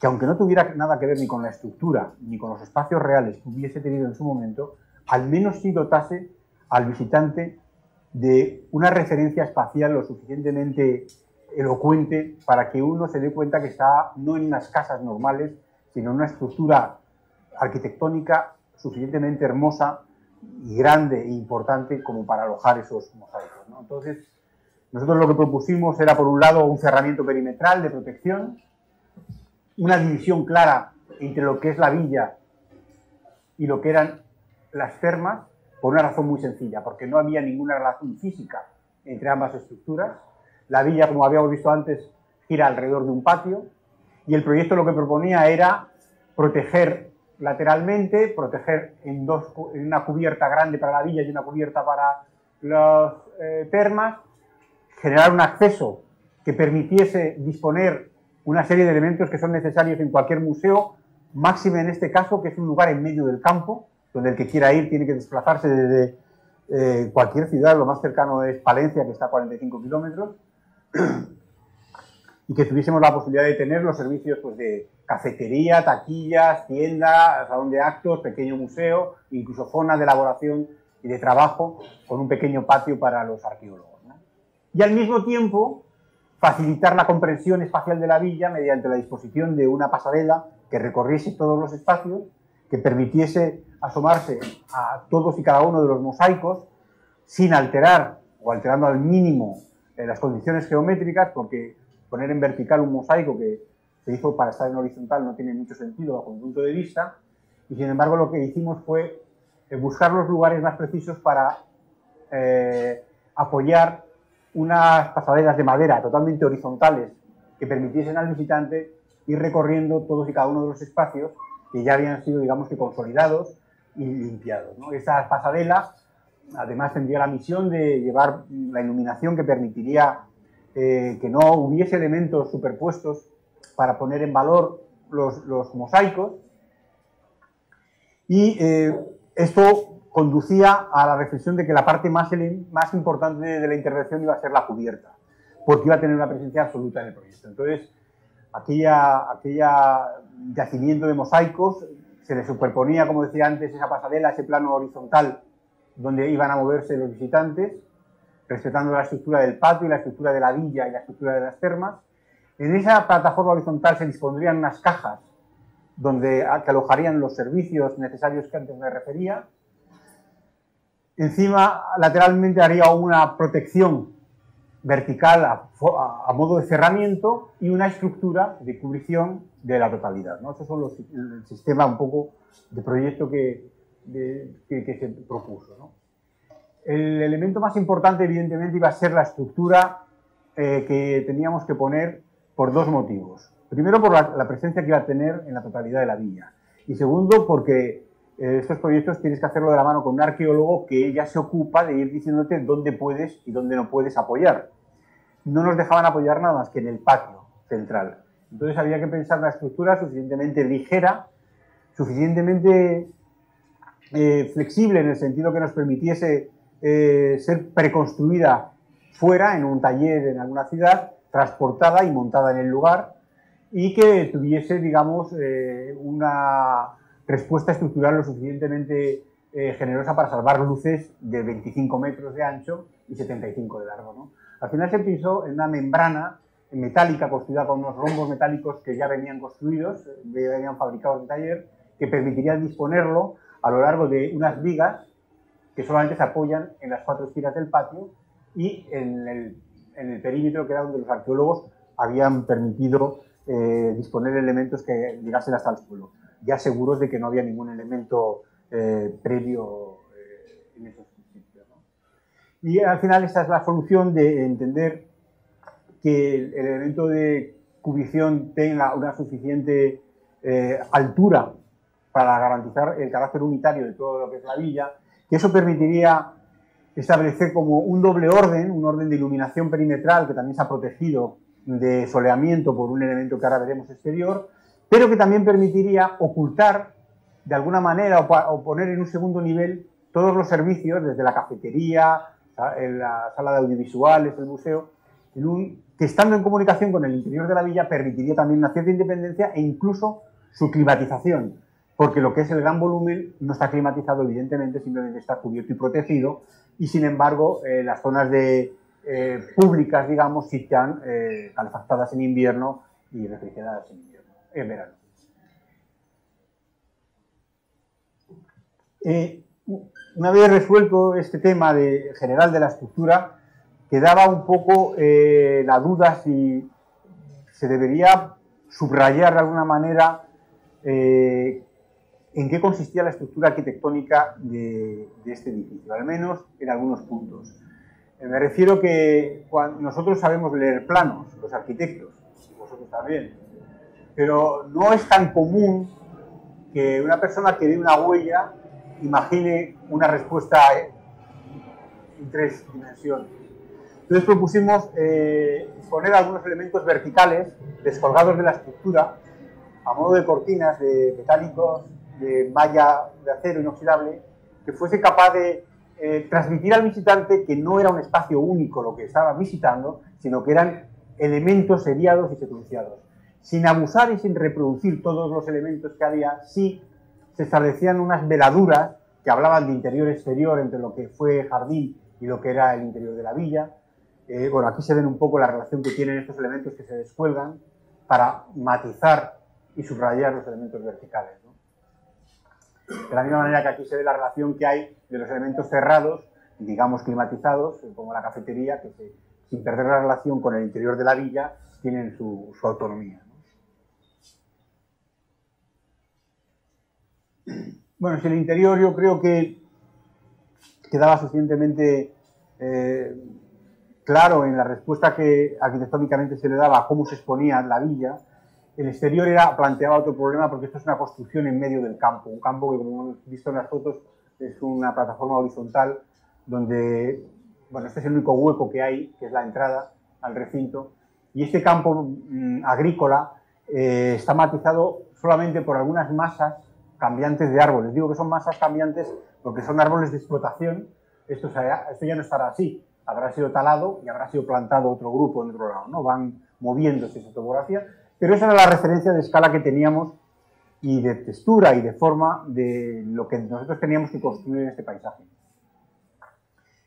que aunque no tuviera nada que ver ni con la estructura, ni con los espacios reales que hubiese tenido en su momento, al menos sí dotase al visitante de una referencia espacial lo suficientemente elocuente para que uno se dé cuenta que está no en unas casas normales, sino en una estructura arquitectónica suficientemente hermosa y grande e importante como para alojar esos mosaicos, ¿no? Entonces, nosotros lo que propusimos era, por un lado, un cerramiento perimetral de protección, una división clara entre lo que es la villa y lo que eran las termas, por una razón muy sencilla, porque no había ninguna relación física entre ambas estructuras. La villa, como habíamos visto antes, gira alrededor de un patio y el proyecto lo que proponía era proteger lateralmente, proteger en una cubierta grande para la villa y una cubierta para las termas, generar un acceso que permitiese disponer una serie de elementos que son necesarios en cualquier museo, máxime en este caso, que es un lugar en medio del campo, donde el que quiera ir tiene que desplazarse desde cualquier ciudad. Lo más cercano es Palencia, que está a 45 kilómetros, y que tuviésemos la posibilidad de tener los servicios, pues, de cafetería, taquillas, tienda, salón de actos, pequeño museo, incluso zona de elaboración y de trabajo, con un pequeño patio para los arqueólogos, ¿no? Y al mismo tiempo facilitar la comprensión espacial de la villa mediante la disposición de una pasarela que recorriese todos los espacios, que permitiese asomarse a todos y cada uno de los mosaicos sin alterar o alterando al mínimo las condiciones geométricas, porque poner en vertical un mosaico que se hizo para estar en horizontal no tiene mucho sentido bajo mi punto de vista, y sin embargo lo que hicimos fue buscar los lugares más precisos para apoyar unas pasarelas de madera totalmente horizontales que permitiesen al visitante ir recorriendo todos y cada uno de los espacios que ya habían sido, digamos, que consolidados y limpiados, ¿no? Esas pasarelas además tendría la misión de llevar la iluminación que permitiría que no hubiese elementos superpuestos para poner en valor los mosaicos, y esto conducía a la reflexión de que la parte más importante de la intervención iba a ser la cubierta, porque iba a tener una presencia absoluta en el proyecto. Entonces, aquella yacimiento de mosaicos se le superponía, como decía antes, esa pasarela, ese plano horizontal donde iban a moverse los visitantes, respetando la estructura del patio y la estructura de la villa y la estructura de las termas. En esa plataforma horizontal se dispondrían unas cajas que alojarían los servicios necesarios que antes me refería. Encima, lateralmente, haría una protección vertical a modo de cerramiento y una estructura de cubrición de la totalidad, ¿no? Esos son el sistema un poco de proyecto que se propuso, ¿no? El elemento más importante, evidentemente, iba a ser la estructura que teníamos que poner por dos motivos. Primero, por la presencia que iba a tener en la totalidad de la villa. Y segundo, porque estos proyectos tienes que hacerlo de la mano con un arqueólogo que ya se ocupa de ir diciéndote dónde puedes y dónde no puedes apoyar. No nos dejaban apoyar nada más que en el patio central. Entonces había que pensar una estructura suficientemente ligera, suficientemente flexible en el sentido que nos permitiese ser preconstruida fuera, en un taller en alguna ciudad, transportada y montada en el lugar, y que tuviese, digamos, una respuesta estructural lo suficientemente generosa para salvar luces de 25 metros de ancho y 75 de largo, ¿no? Al final se pensó en una membrana metálica construida con unos rombos metálicos que ya venían construidos, ya venían fabricados en taller, que permitirían disponerlo a lo largo de unas vigas que solamente se apoyan en las cuatro esquinas del patio y en el perímetro, que era donde los arqueólogos habían permitido disponer de elementos que llegasen hasta el suelo, ya seguros de que no había ningún elemento previo en esos sitios, ¿no? Y al final esta es la solución de entender que el elemento de cubrición tenga una suficiente altura para garantizar el carácter unitario de todo lo que es la villa, que eso permitiría establecer como un doble orden, un orden de iluminación perimetral que también se ha protegido de soleamiento por un elemento que ahora veremos exterior, pero que también permitiría ocultar de alguna manera o poner en un segundo nivel todos los servicios, desde la cafetería, la sala de audiovisuales, el museo, que estando en comunicación con el interior de la villa permitiría también una cierta independencia e incluso su climatización, porque lo que es el gran volumen no está climatizado, evidentemente, simplemente está cubierto y protegido, y sin embargo las zonas públicas, digamos, sí están calefactadas en invierno y refrigeradas en verano. Una vez resuelto este tema general de la estructura, quedaba un poco la duda si se debería subrayar de alguna manera en qué consistía la estructura arquitectónica de este edificio, al menos en algunos puntos. Me refiero que nosotros sabemos leer planos, los arquitectos, y vosotros también, pero no es tan común que una persona que dé una huella imagine una respuesta en tres dimensiones. Entonces propusimos poner algunos elementos verticales descolgados de la estructura a modo de cortinas de metálicos, de malla de acero inoxidable, que fuese capaz de transmitir al visitante que no era un espacio único lo que estaba visitando, sino que eran elementos seriados y secuenciados. Sin abusar y sin reproducir todos los elementos que había, sí se establecían unas veladuras que hablaban de interior-exterior entre lo que fue jardín y lo que era el interior de la villa. Bueno, aquí se ven un poco la relación que tienen estos elementos que se descuelgan para matizar y subrayar los elementos verticales, ¿no? De la misma manera que aquí se ve la relación que hay de los elementos cerrados, digamos climatizados, como la cafetería, que sin perder la relación con el interior de la villa, tienen su autonomía, ¿no? Bueno, si el interior yo creo que quedaba suficientemente claro en la respuesta que arquitectónicamente se le daba a cómo se exponía la villa. El exterior planteaba otro problema porque esto es una construcción en medio del campo, un campo que, como hemos visto en las fotos, es una plataforma horizontal donde, bueno, este es el único hueco que hay, que es la entrada al recinto, y este campo agrícola está matizado solamente por algunas masas cambiantes de árboles. Digo que son masas cambiantes porque son árboles de explotación. Esto ya no estará así, habrá sido talado y habrá sido plantado otro grupo en otro lado, ¿no? Van moviéndose esa topografía, pero esa era la referencia de escala que teníamos y de textura y de forma de lo que nosotros teníamos que construir en este paisaje.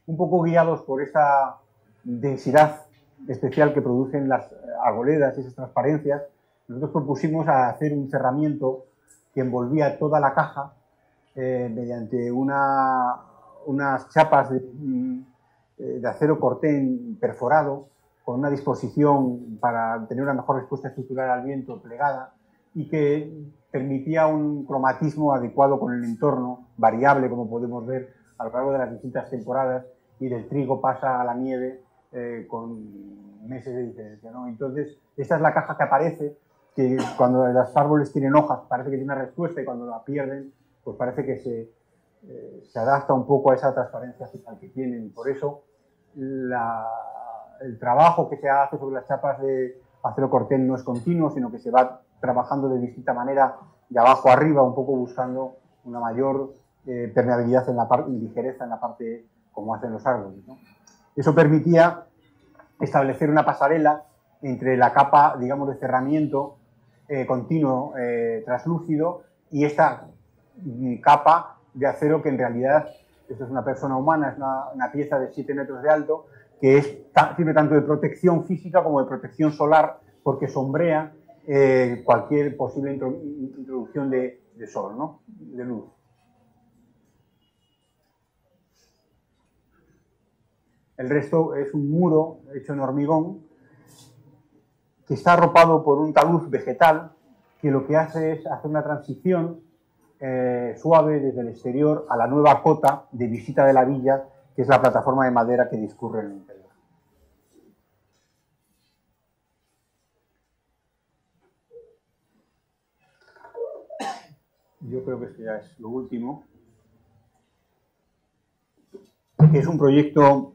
Un poco guiados por esta densidad especial que producen las arboledas y esas transparencias, nosotros propusimos hacer un cerramiento que envolvía toda la caja mediante unas chapas de acero cortén perforado, con una disposición para tener una mejor respuesta estructural al viento plegada y que permitía un cromatismo adecuado con el entorno, variable, como podemos ver a lo largo de las distintas temporadas, y del trigo pasa a la nieve con meses de diferencia, ¿no? Entonces, esta es la caja que aparece, que cuando los árboles tienen hojas parece que tiene una respuesta y cuando la pierden, pues parece que se adapta un poco a esa transparencia que tienen. Por eso, el trabajo que se hace sobre las chapas de acero cortén no es continuo, sino que se va trabajando de distinta manera, de abajo a arriba, un poco buscando una mayor permeabilidad en la parte, y ligereza en la parte como hacen los árboles, ¿no? Eso permitía establecer una pasarela entre la capa, digamos, de cerramiento continuo traslúcido y esta capa de acero que en realidad, esto es una persona humana, es una pieza de 7 metros de alto, que sirve tanto de protección física como de protección solar, porque sombrea cualquier posible introducción de sol, ¿no? De luz. El resto es un muro hecho en hormigón que está arropado por un talud vegetal que lo que hace es hacer una transición suave desde el exterior a la nueva cota de visita de la villa, que es la plataforma de madera que discurre en el interior. Yo creo que esto ya es lo último, que es un proyecto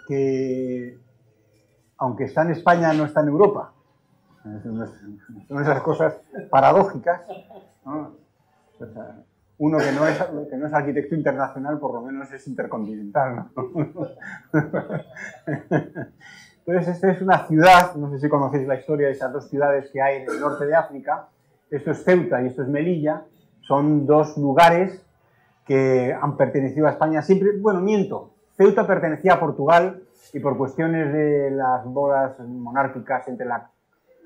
que, aunque está en España, no está en Europa. Son esas cosas paradójicas, ¿no? O sea, uno que no es arquitecto internacional, por lo menos es intercontinental, ¿no? Entonces, esta es una ciudad, no sé si conocéis la historia de esas dos ciudades que hay en el norte de África. Esto es Ceuta y esto es Melilla. Son dos lugares que han pertenecido a España siempre. Bueno, miento. Ceuta pertenecía a Portugal y por cuestiones de las bodas monárquicas entre la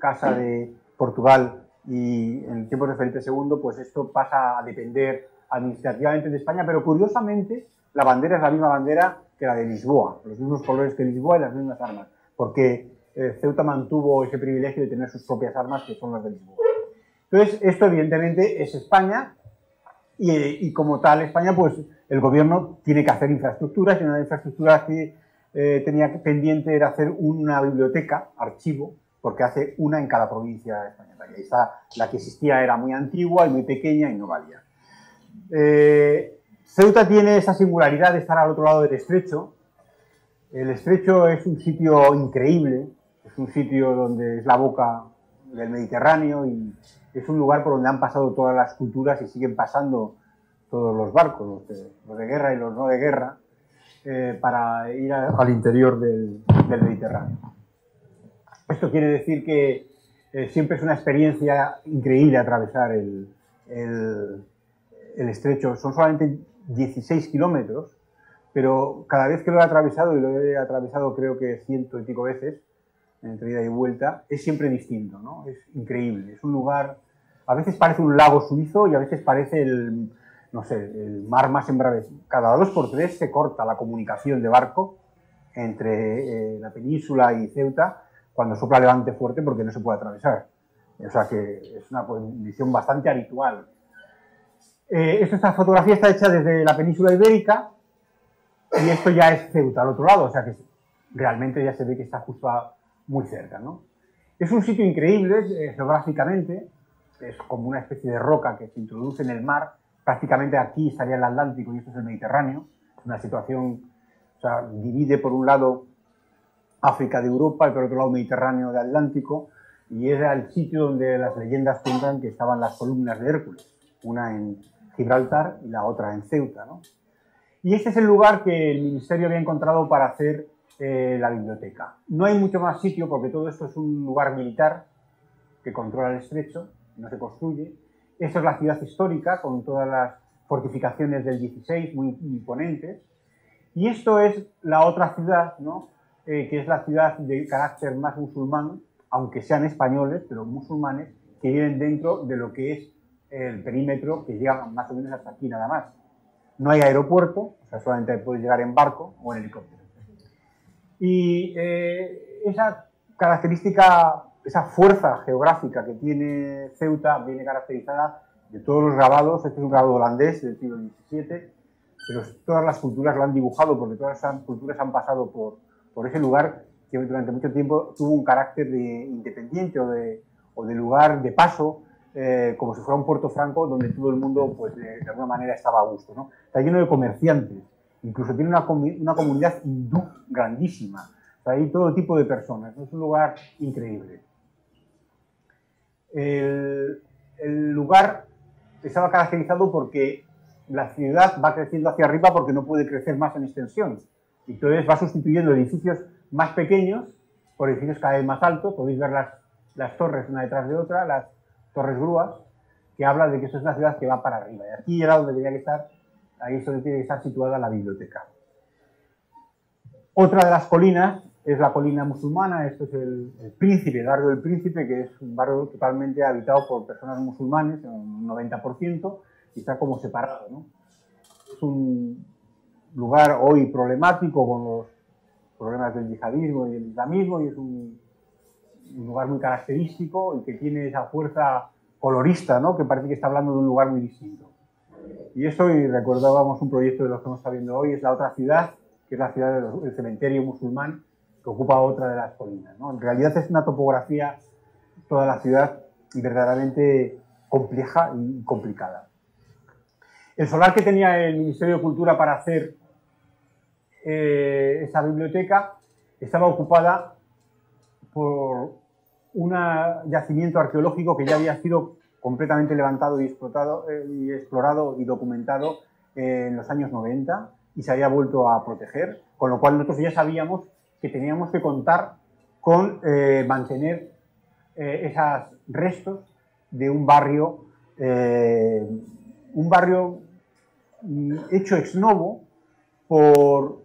Casa de Portugal y en tiempos de Felipe II, pues esto pasa a depender administrativamente de España, pero curiosamente la bandera es la misma bandera que la de Lisboa, los mismos colores que Lisboa y las mismas armas, porque Ceuta mantuvo ese privilegio de tener sus propias armas, que son las de Lisboa. Entonces, esto evidentemente es España, y como tal España, pues el gobierno tiene que hacer infraestructuras, y una de las infraestructuras que tenía pendiente era hacer una biblioteca, archivo, porque hace una en cada provincia española. Y la que existía era muy antigua y muy pequeña y no valía. Ceuta tiene esa singularidad de estar al otro lado del estrecho. El estrecho es un sitio increíble, es un sitio donde es la boca del Mediterráneo y es un lugar por donde han pasado todas las culturas y siguen pasando todos los barcos, los de guerra y los no de guerra, para ir al interior del Mediterráneo. Esto quiere decir que siempre es una experiencia increíble atravesar el estrecho. Son solamente 16 kilómetros, pero cada vez que lo he atravesado, y lo he atravesado creo que 100 y pico veces, entre ida y vuelta, es siempre distinto, ¿no? Es increíble, es un lugar, a veces parece un lago suizo y a veces parece no sé, el mar más embravecido. Cada 2 por 3 se corta la comunicación de barco entre la península y Ceuta cuando sopla levante fuerte porque no se puede atravesar. O sea que es una condición bastante habitual. Esta fotografía está hecha desde la península ibérica y esto ya es Ceuta al otro lado, o sea que realmente ya se ve que está justo muy cerca, ¿no? Es un sitio increíble geográficamente, es como una especie de roca que se introduce en el mar. Prácticamente aquí estaría el Atlántico y esto es el Mediterráneo. Es una situación, o sea, divide por un lado África de Europa y por otro lado Mediterráneo de Atlántico, y era el sitio donde las leyendas cuentan que estaban las columnas de Hércules, una en Gibraltar y la otra en Ceuta, ¿no? Y este es el lugar que el Ministerio había encontrado para hacer la biblioteca. No hay mucho más sitio porque todo esto es un lugar militar que controla el estrecho, no se construye. Esto es la ciudad histórica, con todas las fortificaciones del 16, muy imponentes. Y esto es la otra ciudad, ¿no? Que es la ciudad de carácter más musulmán, aunque sean españoles, pero musulmanes, que viven dentro de lo que es el perímetro, que llega más o menos hasta aquí nada más. No hay aeropuerto, o sea, solamente puedes llegar en barco o en helicóptero. Y esa característica, esa fuerza geográfica que tiene Ceuta viene caracterizada de todos los grabados. Este es un grabado holandés del siglo XVII, pero todas las culturas lo han dibujado porque todas esas culturas han pasado por ese lugar que durante mucho tiempo tuvo un carácter de independiente o de lugar de paso, como si fuera un puerto franco donde todo el mundo, pues, de alguna manera estaba a gusto, ¿no? Está lleno de comerciantes, incluso tiene una comunidad hindú grandísima. O sea, hay todo tipo de personas, ¿no? Es un lugar increíble. El lugar estaba caracterizado porque la ciudad va creciendo hacia arriba porque no puede crecer más en extensión. Y entonces va sustituyendo edificios más pequeños por edificios cada vez más altos. Podéis ver las torres una detrás de otra, las torres grúas, que hablan de que esto es una ciudad que va para arriba. Y aquí era donde tenía que estar, ahí es donde tiene que estar situada la biblioteca. Otra de las colinas es la colina musulmana. Esto es el Príncipe, el barrio del Príncipe, que es un barrio totalmente habitado por personas musulmanes, un 90%, y está como separado, ¿no? Es un lugar hoy problemático con los problemas del yihadismo y el islamismo, y es un lugar muy característico y que tiene esa fuerza colorista, ¿no? Que parece que está hablando de un lugar muy distinto. Y eso, y recordábamos un proyecto de los que hemos estado viendo hoy, es la otra ciudad, que es la ciudad del cementerio musulmán, que ocupa otra de las colinas, ¿no? En realidad es una topografía, toda la ciudad, verdaderamente compleja y complicada. El solar que tenía el Ministerio de Cultura para hacer esa biblioteca estaba ocupada por un yacimiento arqueológico que ya había sido completamente levantado y explorado y documentado en los años 90 y se había vuelto a proteger, con lo cual nosotros ya sabíamos que teníamos que contar con mantener esos restos de un barrio hecho ex novo por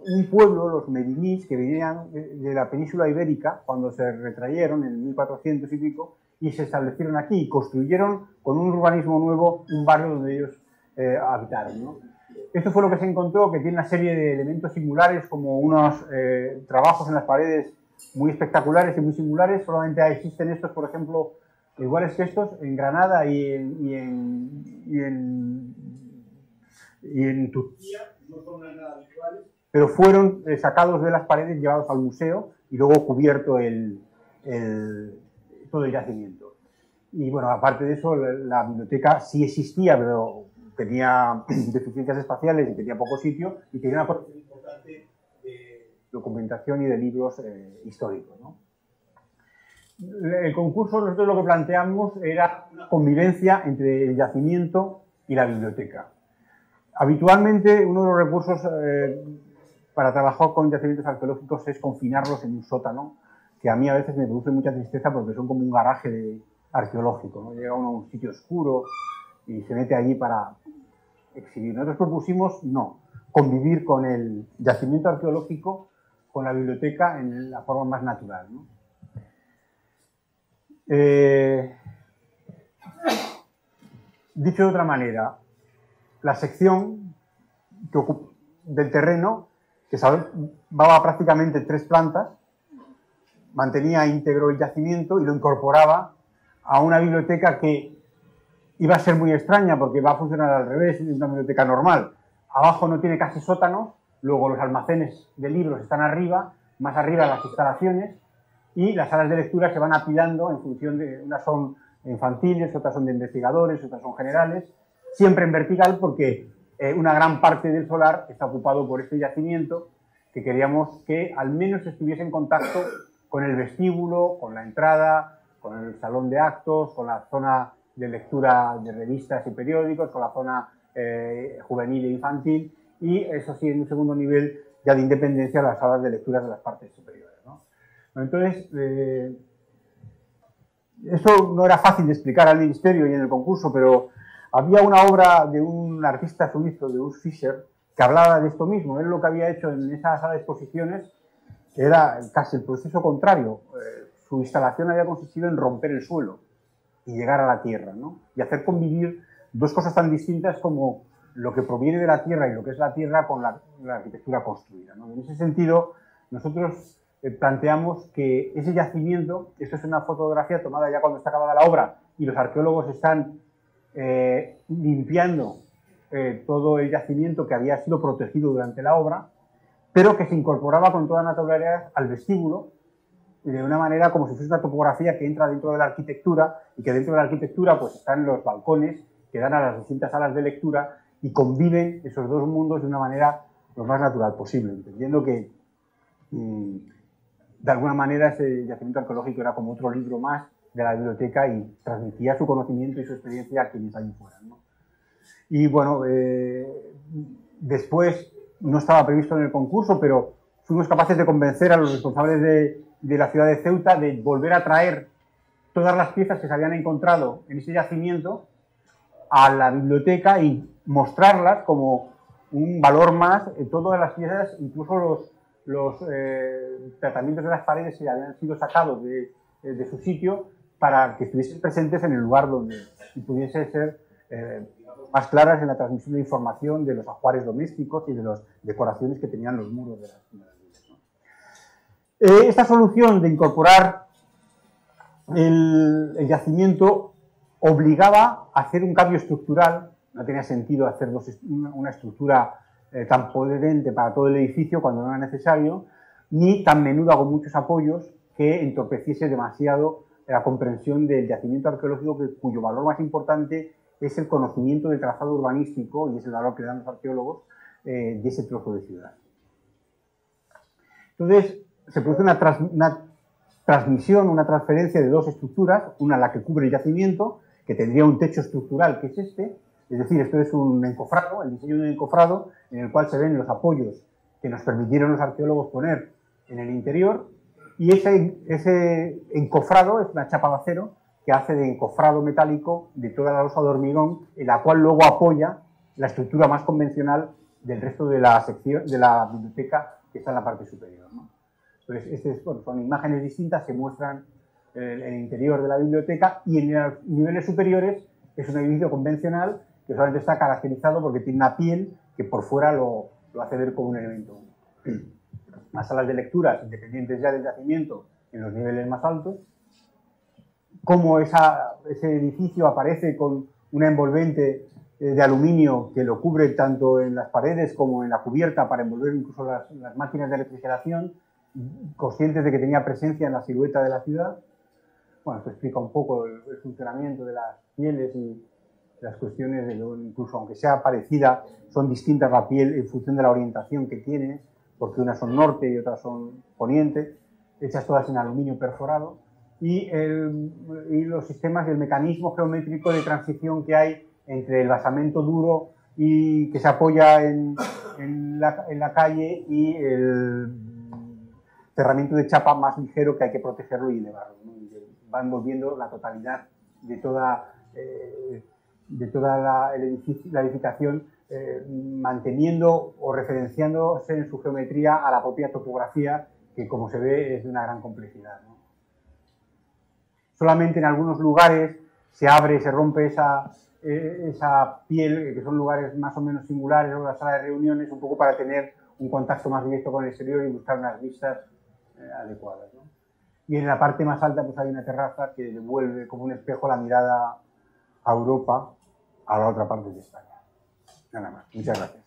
un pueblo, los medinís, que venían de la península ibérica cuando se retrayeron en 1400 y pico y se establecieron aquí y construyeron con un urbanismo nuevo un barrio donde ellos habitaron, ¿no? Esto fue lo que se encontró, que tiene una serie de elementos singulares, como unos trabajos en las paredes muy espectaculares y muy singulares. Solamente existen estos, por ejemplo, iguales que estos en Granada y en Turquía. No son nada habituales, pero fueron sacados de las paredes, llevados al museo y luego cubierto todo el yacimiento. Y bueno, aparte de eso, la biblioteca sí existía, pero tenía deficiencias espaciales y tenía poco sitio y tenía una colección importante de documentación y de libros históricos, ¿no? El concurso, nosotros lo que planteamos era una convivencia entre el yacimiento y la biblioteca. Habitualmente, uno de los recursos para trabajar con yacimientos arqueológicos es confinarlos en un sótano, que a mí a veces me produce mucha tristeza porque son como un garaje arqueológico, ¿no? Llega uno a un sitio oscuro y se mete allí para exhibir. Nosotros propusimos no, convivir con el yacimiento arqueológico, con la biblioteca en la forma más natural, ¿no? Dicho de otra manera, la sección del terreno, que salvaba prácticamente 3 plantas, mantenía íntegro el yacimiento y lo incorporaba a una biblioteca que iba a ser muy extraña porque va a funcionar al revés de una biblioteca normal. Abajo no tiene casi sótanos, luego los almacenes de libros están arriba, más arriba las instalaciones, y las salas de lectura se van apilando en función de, unas son infantiles, otras son de investigadores, otras son generales, siempre en vertical porque una gran parte del solar está ocupado por este yacimiento que queríamos que al menos estuviese en contacto con el vestíbulo, con la entrada, con el salón de actos, con la zona de lectura de revistas y periódicos, con la zona juvenil e infantil, y eso sí, en un segundo nivel ya de independencia, las salas de lectura de las partes superiores, ¿no? Entonces, eso no era fácil de explicar al Ministerio y en el concurso, pero había una obra de un artista suizo, de Urs Fischer, que hablaba de esto mismo. Él lo que había hecho en esa sala de exposiciones era casi el proceso contrario. Su instalación había consistido en romper el suelo y llegar a la tierra, ¿no? Y hacer convivir dos cosas tan distintas como lo que proviene de la tierra y lo que es la tierra con la arquitectura construida, ¿no? En ese sentido, nosotros planteamos que ese yacimiento, esto es una fotografía tomada ya cuando está acabada la obra y los arqueólogos están limpiando todo el yacimiento que había sido protegido durante la obra, pero que se incorporaba con toda naturalidad al vestíbulo de una manera como si fuese una topografía que entra dentro de la arquitectura y que dentro de la arquitectura pues están los balcones que dan a las distintas salas de lectura y conviven esos dos mundos de una manera lo más natural posible, entendiendo que de alguna manera ese yacimiento arqueológico era como otro libro más de la biblioteca y transmitía su conocimiento y su experiencia a quienes allí fueran, ¿no? Y bueno, después no estaba previsto en el concurso, pero fuimos capaces de convencer a los responsables de la ciudad de Ceuta de volver a traer todas las piezas que se habían encontrado en ese yacimiento a la biblioteca y mostrarlas como un valor más, todas las piezas, incluso los tratamientos de las paredes que habían sido sacados de su sitio para que estuviesen presentes en el lugar donde y pudiesen ser más claras en la transmisión de información de los ajuares domésticos y de las decoraciones que tenían los muros de las villas, ¿no? Esta solución de incorporar el yacimiento obligaba a hacer un cambio estructural. No tenía sentido hacer una estructura tan potente para todo el edificio cuando no era necesario, ni tan menuda con muchos apoyos que entorpeciese demasiado la comprensión del yacimiento arqueológico, cuyo valor más importante es el conocimiento del trazado urbanístico, y es el valor que dan los arqueólogos de ese trozo de ciudad. Entonces, se produce una transmisión, una transferencia de dos estructuras, una la que cubre el yacimiento, que tendría un techo estructural, que es este, es decir, esto es un encofrado, el diseño de un encofrado, en el cual se ven los apoyos que nos permitieron los arqueólogos poner en el interior, y ese encofrado es una chapa de acero que hace de encofrado metálico de toda la losa de hormigón, en la cual luego apoya la estructura más convencional del resto de la sección de la biblioteca que está en la parte superior, ¿no? Entonces, bueno, son imágenes distintas que muestran el interior de la biblioteca, y en los niveles superiores es un edificio convencional que solamente está caracterizado porque tiene una piel que por fuera lo hace ver como un elemento único. Las salas de lecturas independientes ya del yacimiento en los niveles más altos, cómo ese edificio aparece con una envolvente de aluminio que lo cubre tanto en las paredes como en la cubierta para envolver incluso las máquinas de refrigeración, conscientes de que tenía presencia en la silueta de la ciudad. Bueno, esto explica un poco el funcionamiento de las pieles y las cuestiones de incluso aunque sea parecida, son distintas la piel en función de la orientación que tiene, porque unas son norte y otras son poniente, hechas todas en aluminio perforado, y los sistemas y el mecanismo geométrico de transición que hay entre el basamento duro y que se apoya en la calle y el cerramiento de chapa más ligero que hay que protegerlo y elevarlo, ¿no? Y va envolviendo la totalidad de toda de toda la edificación, manteniendo o referenciándose en su geometría a la propia topografía, que como se ve es de una gran complejidad, ¿no? Solamente en algunos lugares se abre, se rompe esa piel, que son lugares más o menos singulares, o la sala de reuniones, un poco para tener un contacto más directo con el exterior y buscar unas vistas adecuadas, ¿no? Y en la parte más alta pues hay una terraza que devuelve como un espejo la mirada a Europa, a la otra parte de España. Nada más. Muchas gracias.